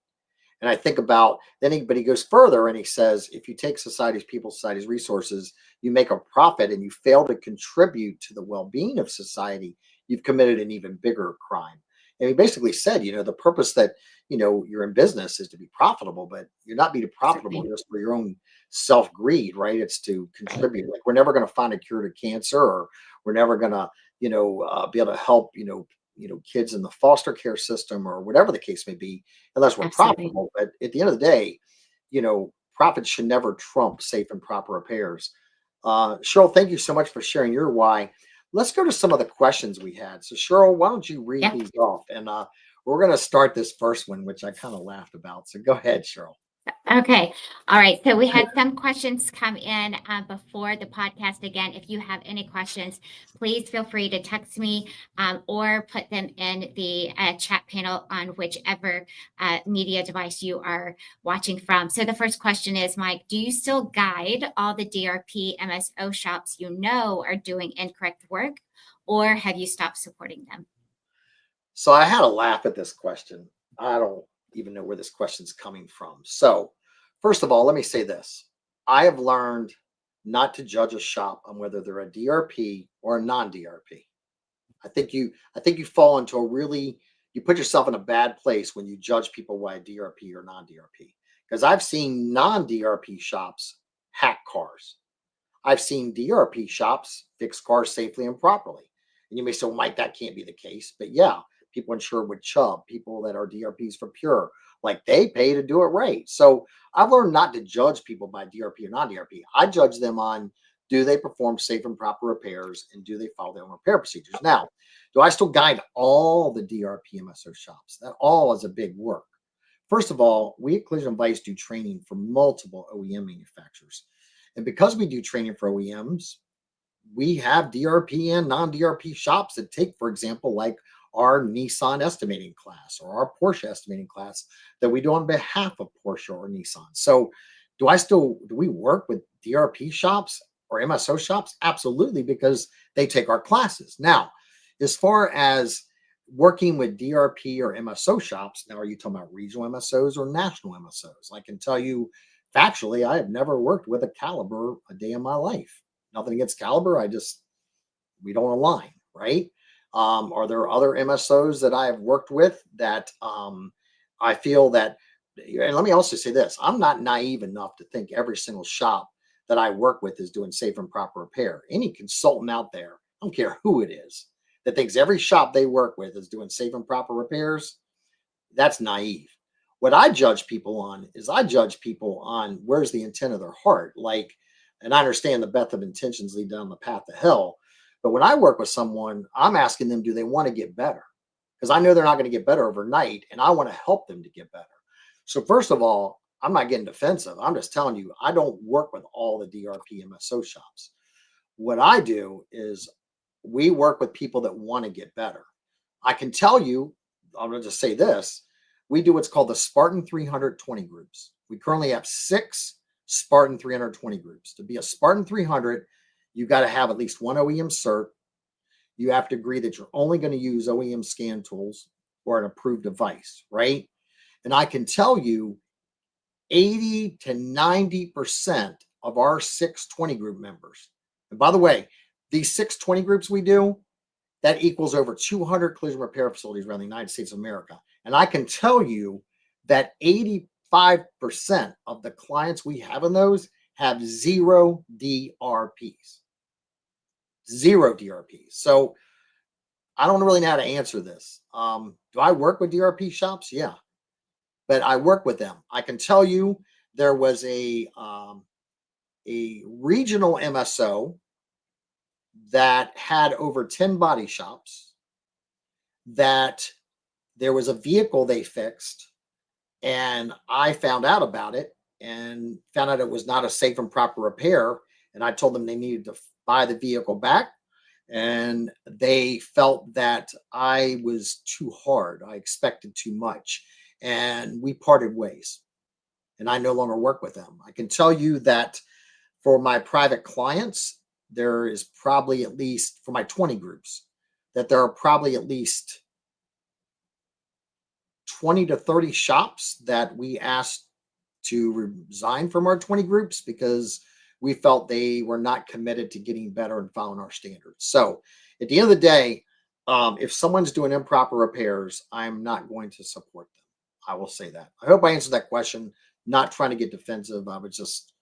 And I think about but he goes further and he says, if you take society's people, society's resources, you make a profit and you fail to contribute to the well-being of society, you've committed an even bigger crime. And he basically said, the purpose that, you're in business is to be profitable, but you're not being profitable Exactly. just for your own self-greed, right? It's to contribute. Like we're never going to find a cure to cancer, or we're never going to, be able to help, kids in the foster care system or whatever the case may be, unless we're Absolutely. profitable. But at the end of the day, profits should never trump safe and proper repairs. Cheryl, thank you so much for sharing your why. Let's go to some of the questions we had. So, Cheryl, why don't you read Yeah. these off? And we're going to start this first one, which I kind of laughed about. So, go ahead, Cheryl. Okay. All right. So we had some questions come in before the podcast. Again, if you have any questions, please feel free to text me, or put them in the chat panel on whichever media device you are watching from. So the first question is, Mike, do you still guide all the DRP MSO shops you know are doing incorrect work, or have you stopped supporting them? So, I had a laugh at this question. I don't even know where this question's coming from. So, first of all, let me say this. I have learned not to judge a shop on whether they're a DRP or a non-DRP. I think you fall into you put yourself in a bad place when you judge people by DRP or non-DRP. Because I've seen non-DRP shops hack cars. I've seen DRP shops fix cars safely and properly. And you may say, well, Mike, that can't be the case. But yeah, people insured with Chubb, people that are DRPs for Pure, like they pay to do it right. So I've learned not to judge people by DRP or non DRP. I judge them on, do they perform safe and proper repairs, and do they follow their own repair procedures? Now, do I still guide all the DRP MSO shops? That all is a big work. First of all, we at Collision Vice do training for multiple OEM manufacturers. And because we do training for OEMs, we have DRP and non-DRP shops that take, for example, like our Nissan estimating class or our Porsche estimating class that we do on behalf of Porsche or Nissan. So do we work with DRP shops or MSO shops? Absolutely, because they take our classes. Now, as far as working with DRP or MSO shops, now are you talking about regional MSOs or national MSOs? I can tell you factually, I have never worked with a Caliber a day in my life. Nothing against Caliber. We don't align, right? Are there other MSOs that I have worked with that I feel that, and let me also say this, I'm not naive enough to think every single shop that I work with is doing safe and proper repair. Any consultant out there, I don't care who it is, that thinks every shop they work with is doing safe and proper repairs, that's naive. What I judge people on is I judge people on where's the intent of their heart. Like, and I understand the best of intentions lead down the path to hell. But when I work with someone, I'm asking them, do they want to get better? Because I know they're not going to get better overnight, and I want to help them to get better. So, first of all, I'm not getting defensive. I'm just telling you, I don't work with all the DRP MSO shops. What I do is we work with people that want to get better. I can tell you, I'm going to just say this, we do what's called the Spartan 320 groups. We currently have 6 Spartan 320 groups. To be a Spartan 300, you got to have at least one OEM cert. You have to agree that you're only going to use OEM scan tools or an approved device, right? And I can tell you 80 to 90% of our 620 group members, and by the way, these 620 groups we do, that equals over 200 collision repair facilities around the United States of America. And I can tell you that 85% of the clients we have in those have 0 DRPs. 0 DRPs. So I don't really know how to answer this. Do I work with DRP shops? Yeah, but I work with them. I can tell you there was a regional MSO that had over 10 body shops, that there was a vehicle they fixed, and I found out about it and found out it was not a safe and proper repair. And I told them they needed to buy the vehicle back. And they felt that I was too hard. I expected too much. And we parted ways. And I no longer work with them. I can tell you that for my private clients, there is probably at least, for my 20 groups, that there are probably at least 20 to 30 shops that we asked to resign from our 20 groups because we felt they were not committed to getting better and following our standards. So at the end of the day, if someone's doing improper repairs, I'm not going to support them. I will say that. I hope I answered that question. Not trying to get defensive. I was just,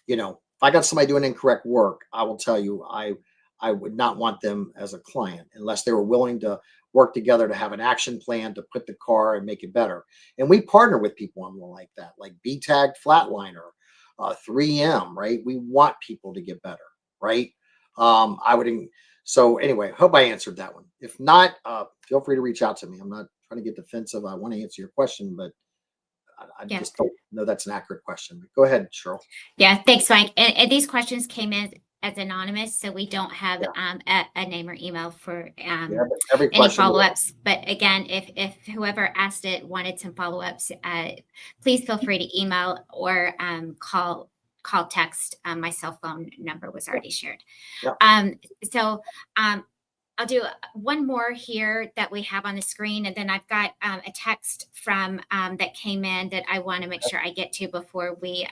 if I got somebody doing incorrect work, I will tell you, I would not want them as a client unless they were willing to work together to have an action plan to put the car and make it better. And we partner with people on one like that, like B-Tag Flatliner, 3M, right? We want people to get better, right? So anyway, hope I answered that one. If not, feel free to reach out to me. I'm not trying to get defensive. I want to answer your question, but I Yeah. just don't know that's an accurate question. But go ahead, Cheryl. Yeah, thanks, Mike. And these questions came in as anonymous, so we don't have a name or email for Every any question. follow-ups. But again, if whoever asked it wanted some follow-ups, please feel free to email or call, text. My cell phone number was already shared. Yeah. So I'll do one more here that we have on the screen, and then I've got a text from that came in that I want to make sure I get to before we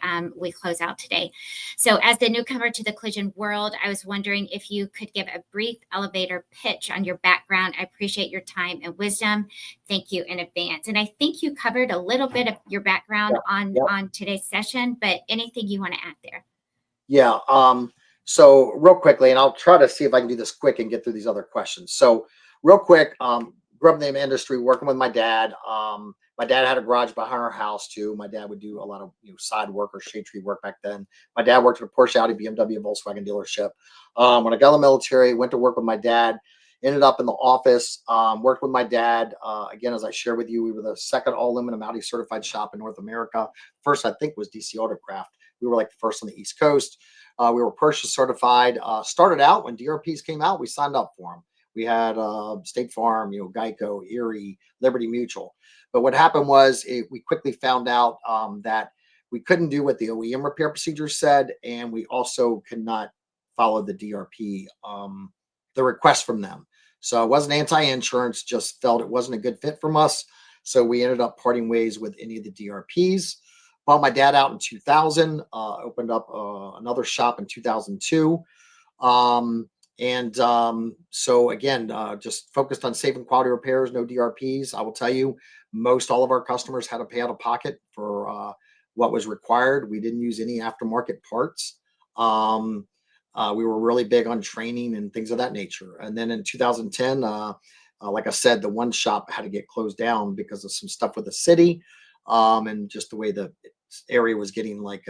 close out today. So, as the newcomer to the collision world, I was wondering if you could give a brief elevator pitch on your background. I appreciate your time and wisdom. Thank you in advance. And I think you covered a little bit of your background on today's session, but anything you want to add there? Yeah. So real quickly, and I'll try to see if I can do this quick and get through these other questions. So real quick, grew up in the industry working with my dad. My dad had a garage behind our house too. My dad would do a lot of side work or shade tree work back then. My dad worked at a Porsche, Audi, BMW, Volkswagen dealership. When I got in the military, went to work with my dad. Ended up in the office, worked with my dad. Again, as I shared with you, we were the second all aluminum Audi certified shop in North America. First, I think, was DC Autocraft. We were like the first on the East Coast. We were Porsche certified. Started out when DRPs came out, we signed up for them. We had State Farm, Geico, Erie, Liberty Mutual. But what happened was we quickly found out that we couldn't do what the OEM repair procedures said, and we also could not follow the DRP, the request from them. So I wasn't anti-insurance, just felt it wasn't a good fit from us. So we ended up parting ways with any of the DRPs. Bought my dad out in 2000, opened up another shop in 2002. So again, just focused on safe and quality repairs, no DRPs. I will tell you, most all of our customers had to pay out of pocket for what was required. We didn't use any aftermarket parts. We were really big on training and things of that nature. And then in 2010, like I said, the one shop had to get closed down because of some stuff with the city. And just the way the area was getting like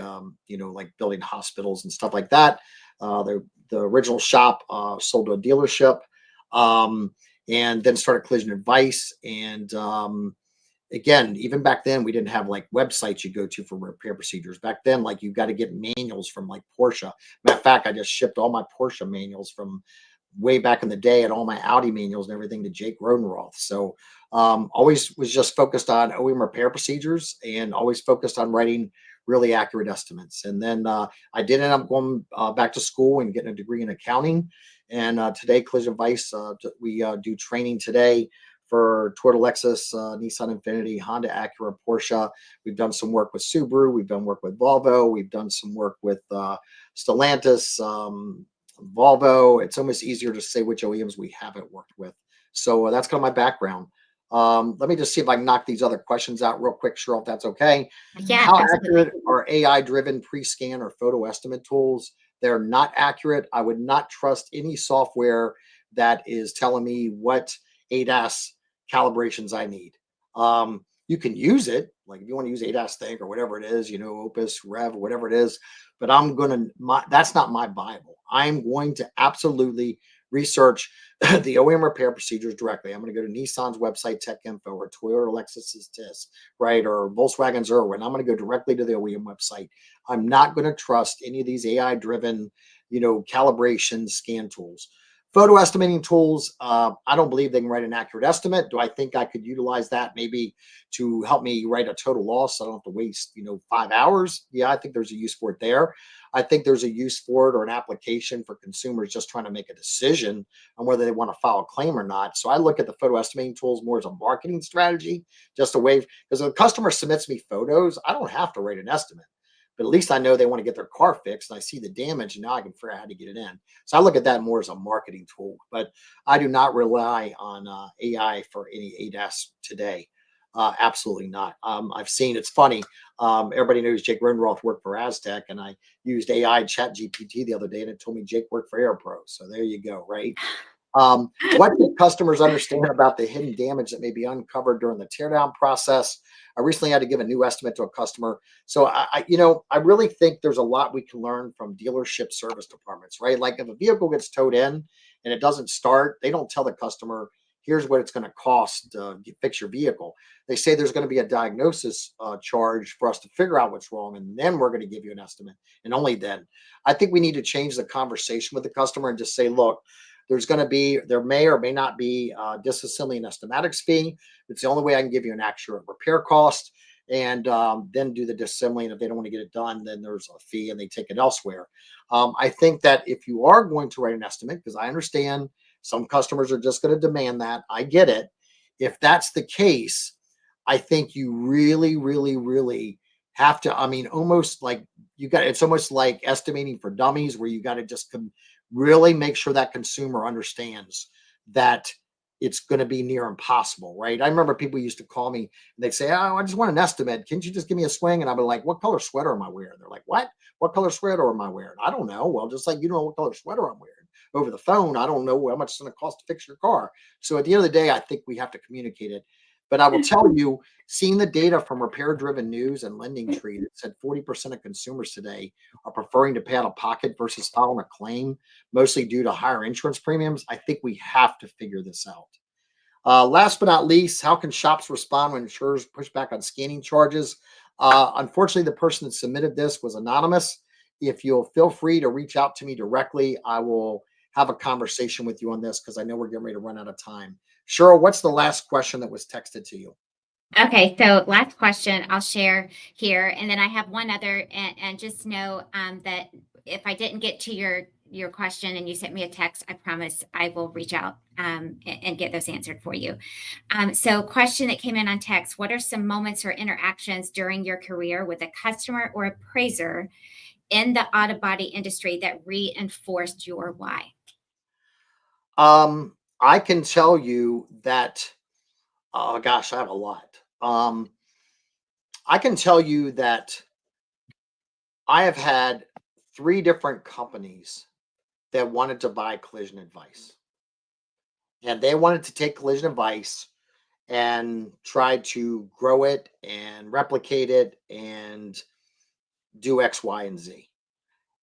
building hospitals and stuff like that. The original shop sold to a dealership, and then started Collision Advice. And again, even back then, we didn't have like websites you go to for repair procedures. Back then, like you got to get manuals from like Porsche. Matter of fact, I just shipped all my Porsche manuals from way back in the day and all my Audi manuals and everything to Jake Rodenroth. So Always was just focused on OEM repair procedures and always focused on writing really accurate estimates. And then I did end up going back to school and getting a degree in accounting. And today, Collision Vice, we do training today for Toyota, Lexus, Nissan Infiniti, Honda, Acura, Porsche. We've done some work with Subaru. We've done work with Volvo. We've done some work with Stellantis, Volvo. It's almost easier to say which OEMs we haven't worked with. So that's kind of my background. Let me just see if I can knock these other questions out real quick, Cheryl, if that's okay. Yeah, How absolutely. accurate are AI-driven pre-scan or photo estimate tools? They're not accurate. I would not trust any software that is telling me what ADAS calibrations I need. You can use it, like if you want to use ADAS Think or whatever it is, Opus, Rev, whatever it is. But that's not my Bible. I'm going to absolutely research the OEM repair procedures directly. I'm going to go to Nissan's website, Tech Info, or Toyota, Lexus's TIS, right, or Volkswagen's Irwin. I'm going to go directly to the OEM website. I'm not going to trust any of these AI-driven, calibration scan tools. Photo estimating tools, I don't believe they can write an accurate estimate. Do I think I could utilize that maybe to help me write a total loss? So I don't have to waste, 5 hours. Yeah, I think there's a use for it there. I think there's a use for it or an application for consumers just trying to make a decision on whether they want to file a claim or not. So I look at the photo estimating tools more as a marketing strategy, just a way, because if a customer submits me photos, I don't have to write an estimate. But at least I know they want to get their car fixed and I see the damage and now I can figure out how to get it in. So I look at that more as a marketing tool, but I do not rely on AI for any ADAS today. Absolutely not. I've seen, it's funny. Everybody knows Jake Renroth worked for Aztec, and I used AI Chat GPT the other day, and it told me Jake worked for AirPro. So there you go, right? What do customers understand about the hidden damage that may be uncovered during the teardown process? I recently had to give a new estimate to a customer. So I really think there's a lot we can learn from dealership service departments, right? Like if a vehicle gets towed in and it doesn't start, they don't tell the customer, here's what it's going to cost to fix your vehicle. They say there's going to be a diagnosis charge for us to figure out what's wrong, and then we're going to give you an estimate. And only then. I think we need to change the conversation with the customer and just say, look, there may or may not be disassembly and estimatics fee. It's the only way I can give you an accurate repair cost, and then do the disassembly. And if they don't want to get it done, then there's a fee and they take it elsewhere. I think that if you are going to write an estimate, because I understand some customers are just going to demand that, I get it. If that's the case, I think you really, really, really have to. I mean, almost like it's almost like estimating for dummies, where you got to just really make sure that consumer understands that it's going to be near impossible, right? I remember people used to call me and they'd say, "Oh, I just want an estimate. Can't you just give me a swing?" And I'd be like, "What color sweater am I wearing?" They're like, "What? What color sweater am I wearing?" I don't know. Well, just like you don't know what color sweater I'm wearing over the phone, I don't know how much it's going to cost to fix your car. So at the end of the day, I think we have to communicate it. But I will tell you, seeing the data from Repair Driven News and Lending Tree that said 40% of consumers today are preferring to pay out of pocket versus filing a claim, mostly due to higher insurance premiums, I think we have to figure this out. Last but not least, how can shops respond when insurers push back on scanning charges? Unfortunately, the person that submitted this was anonymous. If you'll feel free to reach out to me directly, I will have a conversation with you on this because I know we're getting ready to run out of time. Cheryl, what's the last question that was texted to you? Okay, so last question I'll share here, and then I have one other, and just know that if I didn't get to your question and you sent me a text, I promise I will reach out and get those answered for you. So, question that came in on text: what are some moments or interactions during your career with a customer or appraiser in the auto body industry that reinforced your why? I can tell you that, oh gosh, I have a lot. I can tell you that I have had three different companies that wanted to buy Collision Advice. And they wanted to take Collision Advice and try to grow it and replicate it and do X, Y, and Z.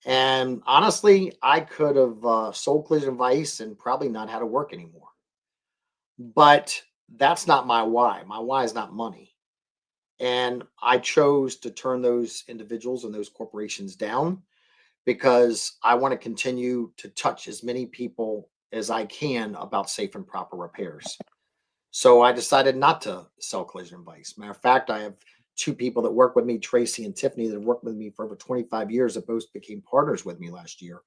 And honestly, I could have sold Collision Advice and probably not had to work anymore. But that's not my why. My why is not money. And I chose to turn those individuals and those corporations down because I want to continue to touch as many people as I can about safe and proper repairs. So I decided not to sell collision advice. Matter of fact, I have two people that work with me, Tracy and Tiffany, that have worked with me for over 25 years that both became partners with me last year.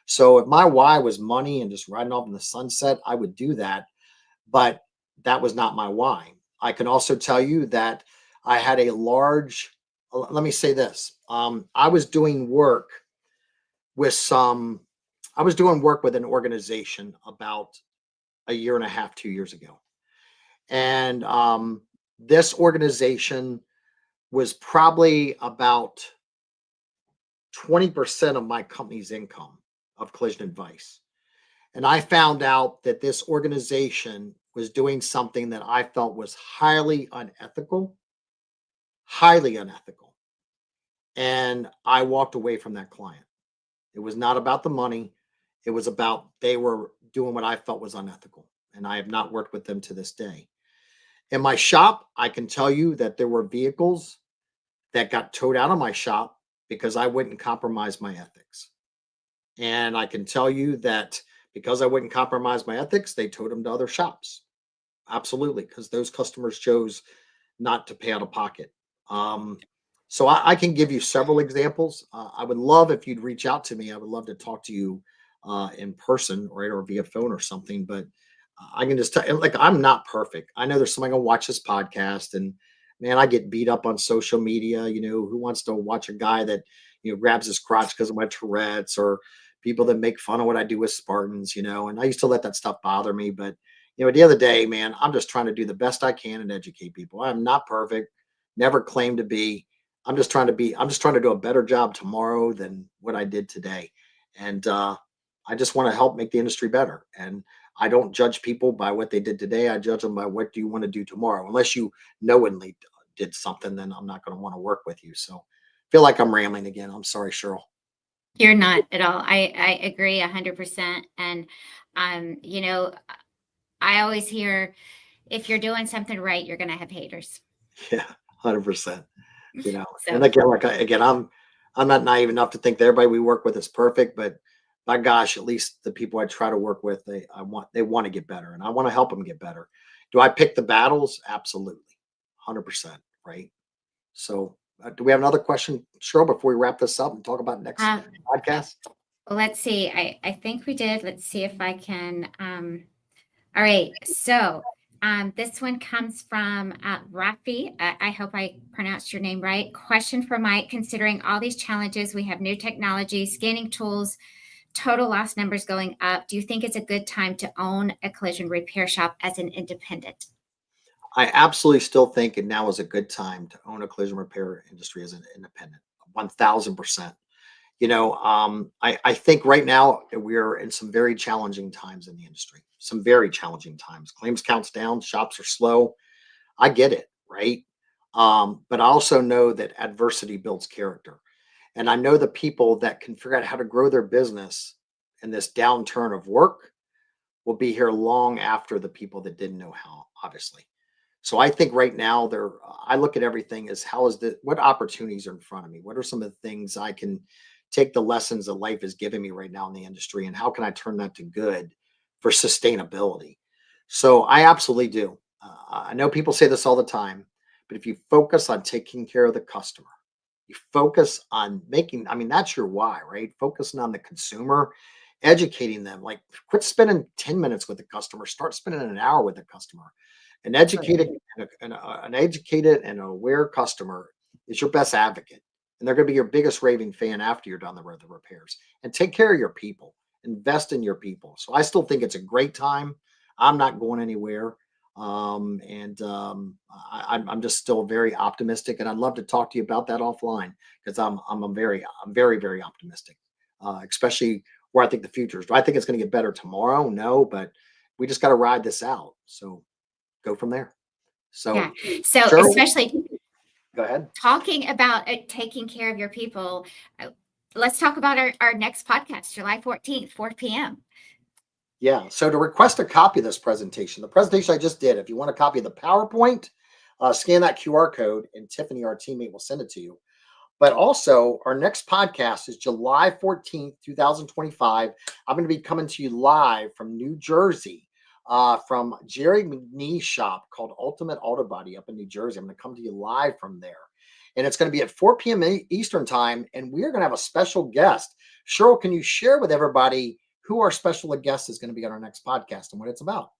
So if my why was money and just riding off in the sunset, I would do that. But that was not my why. I can also tell you that I had a large, let me say this. I was doing work with some, I was doing work with an organization about a year and a half, 2 years ago. And this organization was probably about 20% of my company's income of collision advice. And I found out that this organization was doing something that I felt was highly unethical. And I walked away from that client. It was not about the money. It was about they were doing what I felt was unethical. And I have not worked with them to this day. In my shop, I can tell you that there were vehicles that got towed out of my shop because I wouldn't compromise my ethics. And I can tell you that because I wouldn't compromise my ethics, they towed them to other shops. Absolutely, because those customers chose not to pay out of pocket. Um, so I can give you several examples. I would love if you'd reach out to me. I would love to talk to you in person, right, or via phone or something. But I can just tell you, like, I'm not perfect. I know there's somebody gonna watch this podcast, and man, I get beat up on social media. Who wants to watch a guy that grabs his crotch because of my Tourette's, or people that make fun of what I do with Spartans? And I used to let that stuff bother me, but at the end of the day, man, I'm just trying to do the best I can and educate people. I'm not perfect, never claimed to be. I'm just trying to do a better job tomorrow than what I did today. And I just want to help make the industry better. And I don't judge people by what they did today. I judge them by what do you want to do tomorrow. Unless you knowingly did something, then I'm not going to want to work with you. So I feel like I'm rambling again. I'm sorry, Cheryl. You're not at all. I agree 100%. And, I always hear if you're doing something right, you're going to have haters. Yeah, 100%. And So, again, I'm not naive enough to think that everybody we work with is perfect, but my gosh, at least the people I try to work with, they want to get better, and I want to help them get better. Do I pick the battles? Absolutely, 100%, right? So, do we have another question, Cheryl, before we wrap this up and talk about next uh, podcast? let's see. I think we did. Let's see if I can. All right. So this one comes from Rafi. I hope I pronounced your name right. Question for Mike. Considering all these challenges, we have new technology, scanning tools, total loss numbers going up. Do you think it's a good time to own a collision repair shop as an independent? I absolutely still think, and now is a good time to own a collision repair industry as an independent, 1,000%. I think right now we're in some very challenging times in the industry, some very challenging times. Claims counts down, shops are slow. I get it, right? But I also know that adversity builds character. And I know the people that can figure out how to grow their business in this downturn of work will be here long after the people that didn't know how, obviously. So I think right now I look at everything as what opportunities are in front of me? What are some of the things I can take the lessons that life is giving me right now in the industry, and how can I turn that to good for sustainability? So I absolutely do. I know people say this all the time, but if you focus on taking care of the customer, you focus on making, I mean, that's your why, right? Focusing on the consumer, educating them, like quit spending 10 minutes with the customer, start spending an hour with the customer. An educated Absolutely. an educated and aware customer is your best advocate, and they're going to be your biggest raving fan after you're done the repairs. And take care of your people, invest in your people. So I still think it's a great time. I'm not going anywhere, and I'm just still very optimistic, and I'd love to talk to you about that offline because I'm very very optimistic, especially where I think the future is. Do I think it's going to get better tomorrow? No, but we just got to ride this out. So go from there. Yeah. So, So, Cheryl, especially go ahead. talking about taking care of your people, uh, let's talk about our next podcast, July 14th, 4 p.m. Yeah. So to request a copy of this presentation, the presentation I just did, if you want a copy of the PowerPoint, scan that QR code, and Tiffany, our teammate, will send it to you. But also, our next podcast is July 14th, 2025. I'm going to be coming to you live from New Jersey. from Jerry McNee's shop called Ultimate Autobody up in New Jersey. I'm going to come to you live from there. And it's going to be at 4 p.m. Eastern time. And we're going to have a special guest. Cheryl, can you share with everybody who our special guest is going to be on our next podcast and what it's about?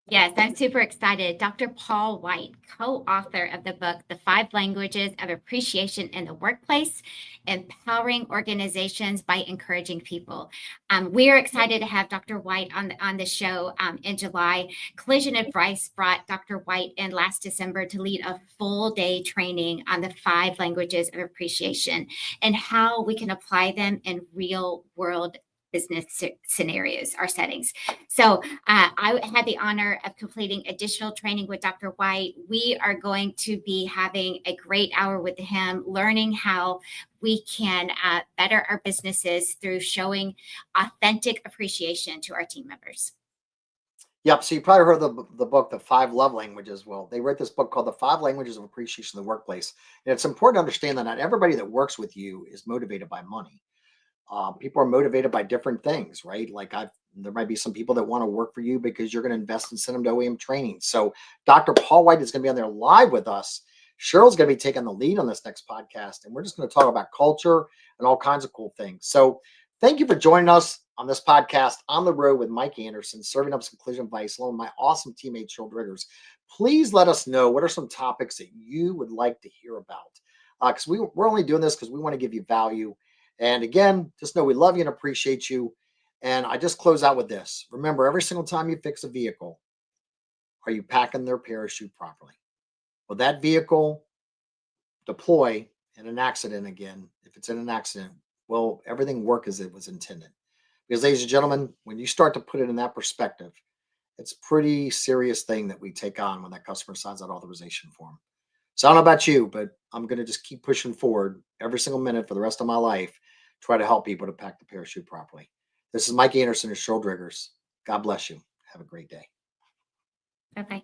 Yes, I'm super excited. Dr. Paul White, co-author of the book, The 5 Languages of Appreciation in the Workplace, Empowering Organizations by Encouraging People. We are excited to have Dr. White on the show in July. Collision Advice brought Dr. White in last December to lead a full day training on the 5 languages of appreciation and how we can apply them in real world business scenarios or settings. So I had the honor of completing additional training with Dr. White. We are going to be having a great hour with him, learning how we can better our businesses through showing authentic appreciation to our team members. Yep. So you probably heard the book, The 5 Love Languages. Well, they wrote this book called The 5 Languages of Appreciation in the Workplace. And it's important to understand that not everybody that works with you is motivated by money. People are motivated by different things, right? Like there might be some people that want to work for you because you're going to invest and send them to OEM training. So Dr. Paul White is going to be on there live with us. Cheryl's going to be taking the lead on this next podcast, and we're just going to talk about culture and all kinds of cool things. So thank you for joining us on this podcast on the road with Mike Anderson, serving up some collision advice along with my awesome teammate, Cheryl Driggers. Please let us know what are some topics that you would like to hear about. Because we're only doing this because we want to give you value. And again, just know we love you and appreciate you. And I just close out with this. Remember, every single time you fix a vehicle, are you packing their parachute properly? Will that vehicle deploy in an accident again? If it's in an accident, will everything work as it was intended? Because, ladies and gentlemen, when you start to put it in that perspective, it's a pretty serious thing that we take on when that customer signs that authorization form. So I don't know about you, but I'm going to just keep pushing forward every single minute for the rest of my life, try to help people to pack the parachute properly. This is Mike Anderson and Cheryl Driggers. God bless you. Have a great day. Bye-bye.